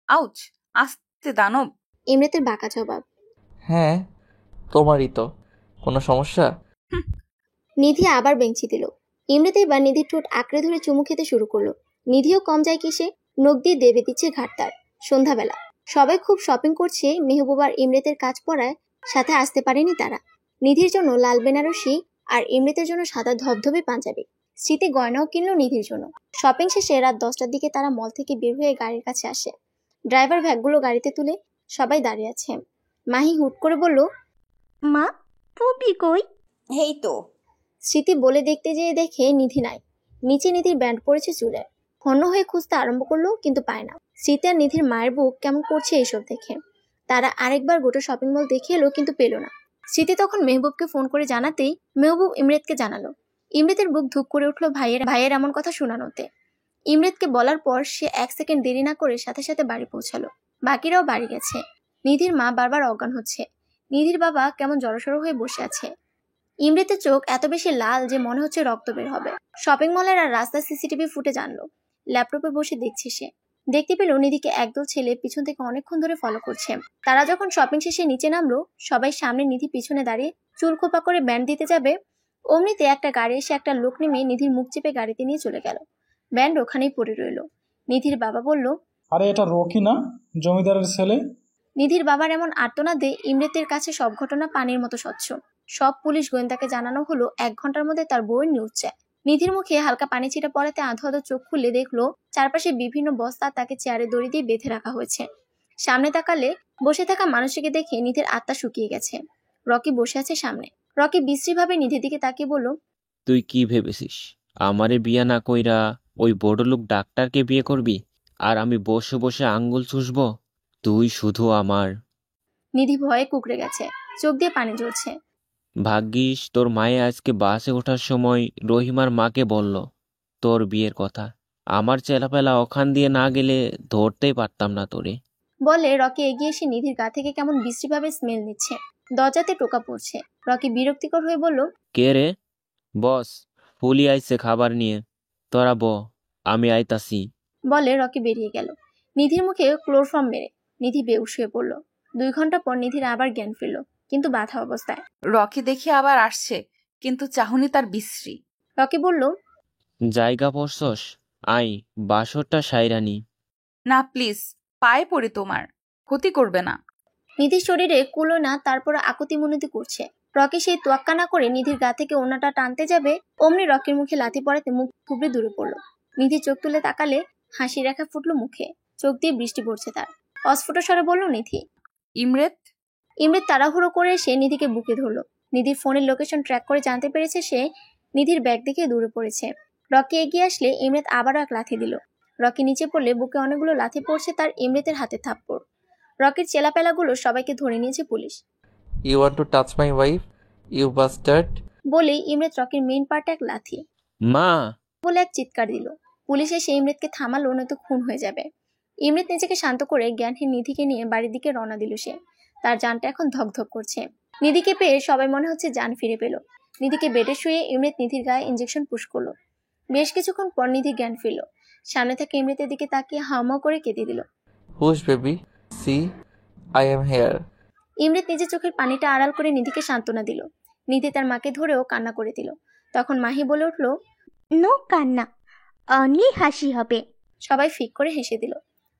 আউচ, আস্তে দানব। ইমরিতের বাঁকা জবাব, হ্যাঁ তোমারই তো। কোনো সমস্যা? নিধি আবার বেঞ্চি দিল। ইমরিত এবার নিধির ঠোঁট আঁকড়ে ধরে চুমু খেতে শুরু করলো। নিধিও কম যায় কি সে, নখ দিয়ে দেবে দিচ্ছে ঘাটতার। সন্ধ্যাবেলা সবাই খুব শপিং করছে। মেহবুবার ইমরিতের কাজ পড়ায় সাথে আসতে পারেনি তারা। নিধির জন্য লাল বেনারসি আর ইমরিতের জন্য সাদা ধবধবে পাঞ্জাবি। স্মৃতি গয়নাও কিনলো নিধির জন্য। শপিং শেষে রাত 10টার দিকে তারা মল থেকে বের হয়ে গাড়ির কাছে আসে। ড্রাইভার ব্যাগগুলো গাড়িতে তুলে সবাই দাঁড়িয়ে আছে। মাহি হুট করে বলল, মা, পুপি কই? এই তো। স্মৃতি বলে দেখতে যেয়ে দেখে নিধি নাই। নিচে নিধির ব্যান্ড পড়েছে চুলে। হন্য হয়ে খুঁজতে আরম্ভ করলো, কিন্তু পায় না। স্মৃতি আর নিধির মায়ের বুক কেমন করছে এইসব দেখে। তারা আরেকবার গোটা শপিং মল দেখে এলো, কিন্তু পেল না। স্মৃতি তখন মেহবুবকে ফোন করে জানাতেই মেহবুব ইমরিতকে জানালো। ইমৃতের বুক ধুক করে উঠলো ভাইয়ের এমন কথা শোনানোতে। ইমৃতকে বলার পর সে 1 সেকেন্ড দেরি না করে সাথে সাথে বাড়ি পৌঁছালো। বাকিরাও বাড়ি গেছে। নিধির মা বারবার অজ্ঞান হচ্ছে। নিধির বাবা কেমন জড়সড় হয়ে বসে আছে। ইমৃতের চোখ এত বেশি লাল যে মনে হচ্ছে রক্ত বের হবে। শপিং মলের আর রাস্তার সিসিটিভি ফুটেজ আনলো। ল্যাপটপে বসে দেখছে সে। দেখতে পেল নিধিকে একদল ছেলে পিছন থেকে অনেকক্ষণ ধরে ফলো করছে। তারা যখন শপিং শেষে নিচে নামলো, সবাই সামনে, নিধি পিছনে দাঁড়িয়ে চুল খোপা করে ব্যান্ড দিতে যাবে, অমনিতে একটা গাড়ি এসে একটা লোক নেমে নিধির মুখ চেপে গাড়িতে নিয়ে চলে গেল। ব্যান্ড ওখানেই পড়ে রইল। নিধির বাবা বলল, আরে এটা রকি না, জমিদারের ছেলে? নিধির বাবার এমন আর্তনাদে ইমৃতের কাছে সব ঘটনা পানির মতো স্বচ্ছ। সব পুলিশ গোয়েন্দাকে জানানো হলো 1 ঘন্টার মধ্যে তার বউয়ের নিউজ চায়। নিধির মুখে হালকা পানি ছিটা পড়াতে আধো আধো চোখ খুলে দেখলো চারপাশে বিভিন্ন বস্তা তাকে চেয়ারে দড়ি দিয়ে বেঁধে রাখা হয়েছে। সামনে তাকালে বসে থাকা মানুষটিকে দেখে নিধির আত্মা শুকিয়ে গেছে। রকি বসে আছে সামনে। রকি বিশ্রীভাবে নিধির দিকে তাকিয়ে বলল, তুই কি ভেবেছিস আমারে বিয়া না কইরা ওই বড়লোক ডাক্তারকে বিয়ে করবি আর আমি বসে বসে আঙ্গুল চুষবো? তুই শুধু আমার। নিধি ভয়ে কুকড়ে গেছে, চোখ দিয়ে পানি ঝরছে। ভাগ্যিস তোর মায়ে আজকে বাসে ওঠার সময় রহিমার মাকে বলল তোর বিয়ের কথা। আমার চেলাপেলা ওখান দিয়ে না গেলে ধরতেই পারতাম না তোরে। বলে রকি এগিয়ে এসে নিধির গা থেকে কেমন বিশ্রীভাবে স্মেল নিচ্ছে। দরজাতে টোকা পড়ছে। রকি বিরক্তিকর হয়ে বলল, কে রে? বস, ফুলি আইছে খাবার নিয়ে, তোরা ব, আমি আইতাছি। বলে রকি বেরিয়ে গেল। নিধির মুখে ক্লোরফর্ম মেরে নিধি বেহুশ হয়ে পড়ল। 2 ঘন্টা পর নিধির আবার জ্ঞান ফিরল, কিন্তু বাধা অবস্থায়। রকি দেখি আবার আসছে, কিন্তু চাহনি তার বিশ্রী। রকি বলল, জায়গা পড়ছস, আই বাসরটা সাইরানি। না প্লিজ, পায়ে পড়ি, তোমার ক্ষতি করবে না। নিধির শরীরে কুলো না, তারপর আকুতি মিনতি করছে। রকি সেই তোয়াক্কা না করে নিধির গা থেকে ওনাটা টানতে যাবে, অমনি রকির মুখে লাথি পড়াতে মুখ থুবড়ে দূরে পড়ল। নিধি চোখ তুলে তাকালে হাসি রেখা ফুটলো মুখে, চোখ দিয়ে বৃষ্টি পড়ছে তার। অস্ফুট স্বরে বলল, নিধি। ইমৃত তাড়াহুড়ো করে এসে নিধিকে বুকে ধরলো। নিধির ফোনের লোকেশন ট্র্যাক করে জানতে পেরেছে সে নিধির ব্যাগ দেখে দূরে পড়েছে। রকি এগিয়ে আসলে ইমৃত আবারও এক লাথি দিল। রকি নিচে পড়লে বুকে অনেকগুলো লাথি পড়ছে তার। ইমৃতের হাতে থাপ্পড়। রকির চেলাপেলাগুলো সবাইকে ধরে নিয়েছে police. You want to touch my wife, you bastard. বলেই ইমৃত রকির মেইন পার্টে এক লাথি মা বলে এক চিৎকার দিল। পুলিশ এসে ইমৃতকে থামালো, নয়তো খুন হয়ে যাবে। ইমৃত নিজেকে শান্ত করে জ্ঞানহীন নিধিকে নিয়ে বাড়ির দিকে রওনা দিল সে। তার জানটা এখন ধকধক করছে। নিধিকে পেয়ে সবাই মনে হচ্ছে জান ফিরে পেল। নিধিকে বেডে শুয়ে ইমৃত নিধির গায়ে ইঞ্জেকশন পুশ করলো। বেশ কিছুক্ষণ পর নিধি জ্ঞান ফিরল। সামনে থেকে ইমৃতের দিকে তাকিয়ে হাউমাউ করে কেঁদে দিল। Hush baby, see I am here. Imrit নিজের চোখের পানিটা আড়াল করে নিধিকে সান্ত্বনা দিল। নিধি তার মাকে ধরেও কান্না করে দিল। তখন মাহি বলে উঠল, নো কান্না, অনলি হাসি হবে। সবাই ফিক করে হেসে দিল।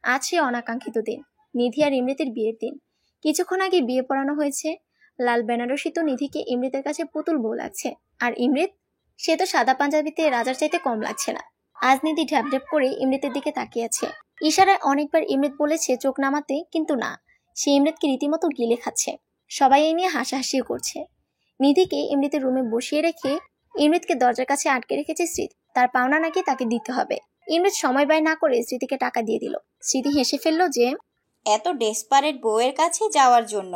আজ সে অনাকাঙ্ক্ষিত দিন, নিধি আর ইমৃতের বিয়ের দিন। কিছুক্ষণ আগে বিয়ে পড়ানো হয়েছে। লাল বেনারসি তো নিধিকে ইমৃতের কাছে পুতুল বউ লাগছে। আর ইমৃত, সে তো সাদা পাঞ্জাবিতে রাজার চাইতে কম লাগছে না। আজ নিধি ঢ্যাপ ঢ্যাপ করে ইমৃতের দিকে তাকিয়ে আছে। ইশারায় অনেকবার ইমৃত বলেছে চোখ নামাতে, কিন্তু না, সে ইমৃতকে রীতিমতো গিলে খাচ্ছে। সবাই এই নিয়ে হাসাহাসিও করছে। নিধিকে ইমৃতের রুমে বসিয়ে রেখে ইমৃতকে দরজার কাছে আটকে রেখেছে স্মৃতি। তার পাওনা নাকি তাকে দিতে হবে। ইমৃত সময় ব্যয় না করে স্মৃতিকে টাকা দিয়ে দিল। স্মৃতি হেসে ফেলল যে এত ডেসপারেট বউয়ের কাছে যাওয়ার জন্য।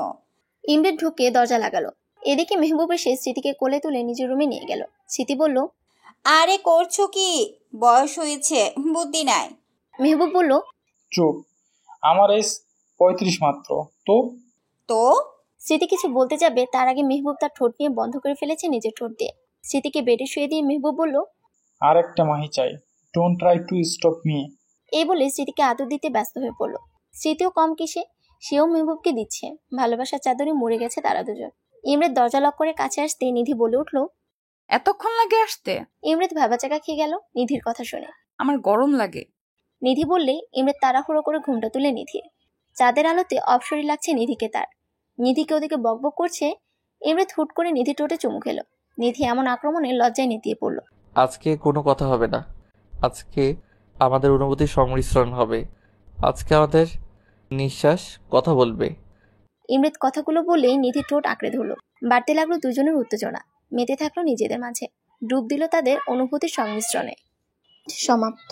ইমৃত ঢুকে দরজা লাগালো। এদিকে মেহবুব এসে স্মৃতিকে কোলে তুলে নিজের রুমে নিয়ে গেল। স্মৃতি বলল, আরে করছো কি? বয়স হয়েছে, বুদ্ধি নাই। মেহবুব বলল, চুপ, আমার এজ 35 মাত্র। তো তো স্মৃতি কিছু বলতে যাবে, তার আগে মেহবুব তার ঠোঁট নিয়ে বন্ধ করে ফেলেছে নিজের ঠোঁট দিয়ে। স্মৃতিকে বেডে শুয়ে দিয়ে মেহবুব বলল, আর একটা মাহি চাই, don't try to stop me. এই বলে স্মৃতিকে আদর দিতে ব্যস্ত হয়ে পড়ল। স্মৃতিও কম কিসে, সেও মেহবুবকে দিচ্ছে। ভালোবাসার চাদরে মরে গেছে তারা দুজন। ইমৃত দরজা লক করে কাছে আসতে নিধি বলে উঠল, এতক্ষণ লাগে আসতে? ইমৃত ভাবাচাকা খেয়ে গেল নিধির কথা শুনে। আমার গরম লাগে। নিধি বললে ইমৃত তাড়াহুড়ো করে ঘুমটা তুলে নিধির। চাঁদের আলোতে অপসরী লাগছে নিধিকে তার। নিধিকে ওদিকে বকবক করছে। ইমৃত হুট করে নিধি টোটে চুমু খেলো। নিধি এমন আক্রমণে লজ্জায় নেতিয়ে পড়ল। আজকে কোনো কথা হবে না, আজকে আমাদের অনুভূতির সংমিশ্রণ হবে, আজকে আমাদের নিঃশ্বাস কথা বলবে। ইমৃত কথাগুলো বলেই নিধির ঠোঁট আঁকড়ে ধরল। বাড়তে লাগলো দুজনের উত্তেজনা। মেতে থাকলো নিজেদের মাঝে। ডুব দিল তাদের অনুভূতির সংমিশ্রণে। সমাপ্ত।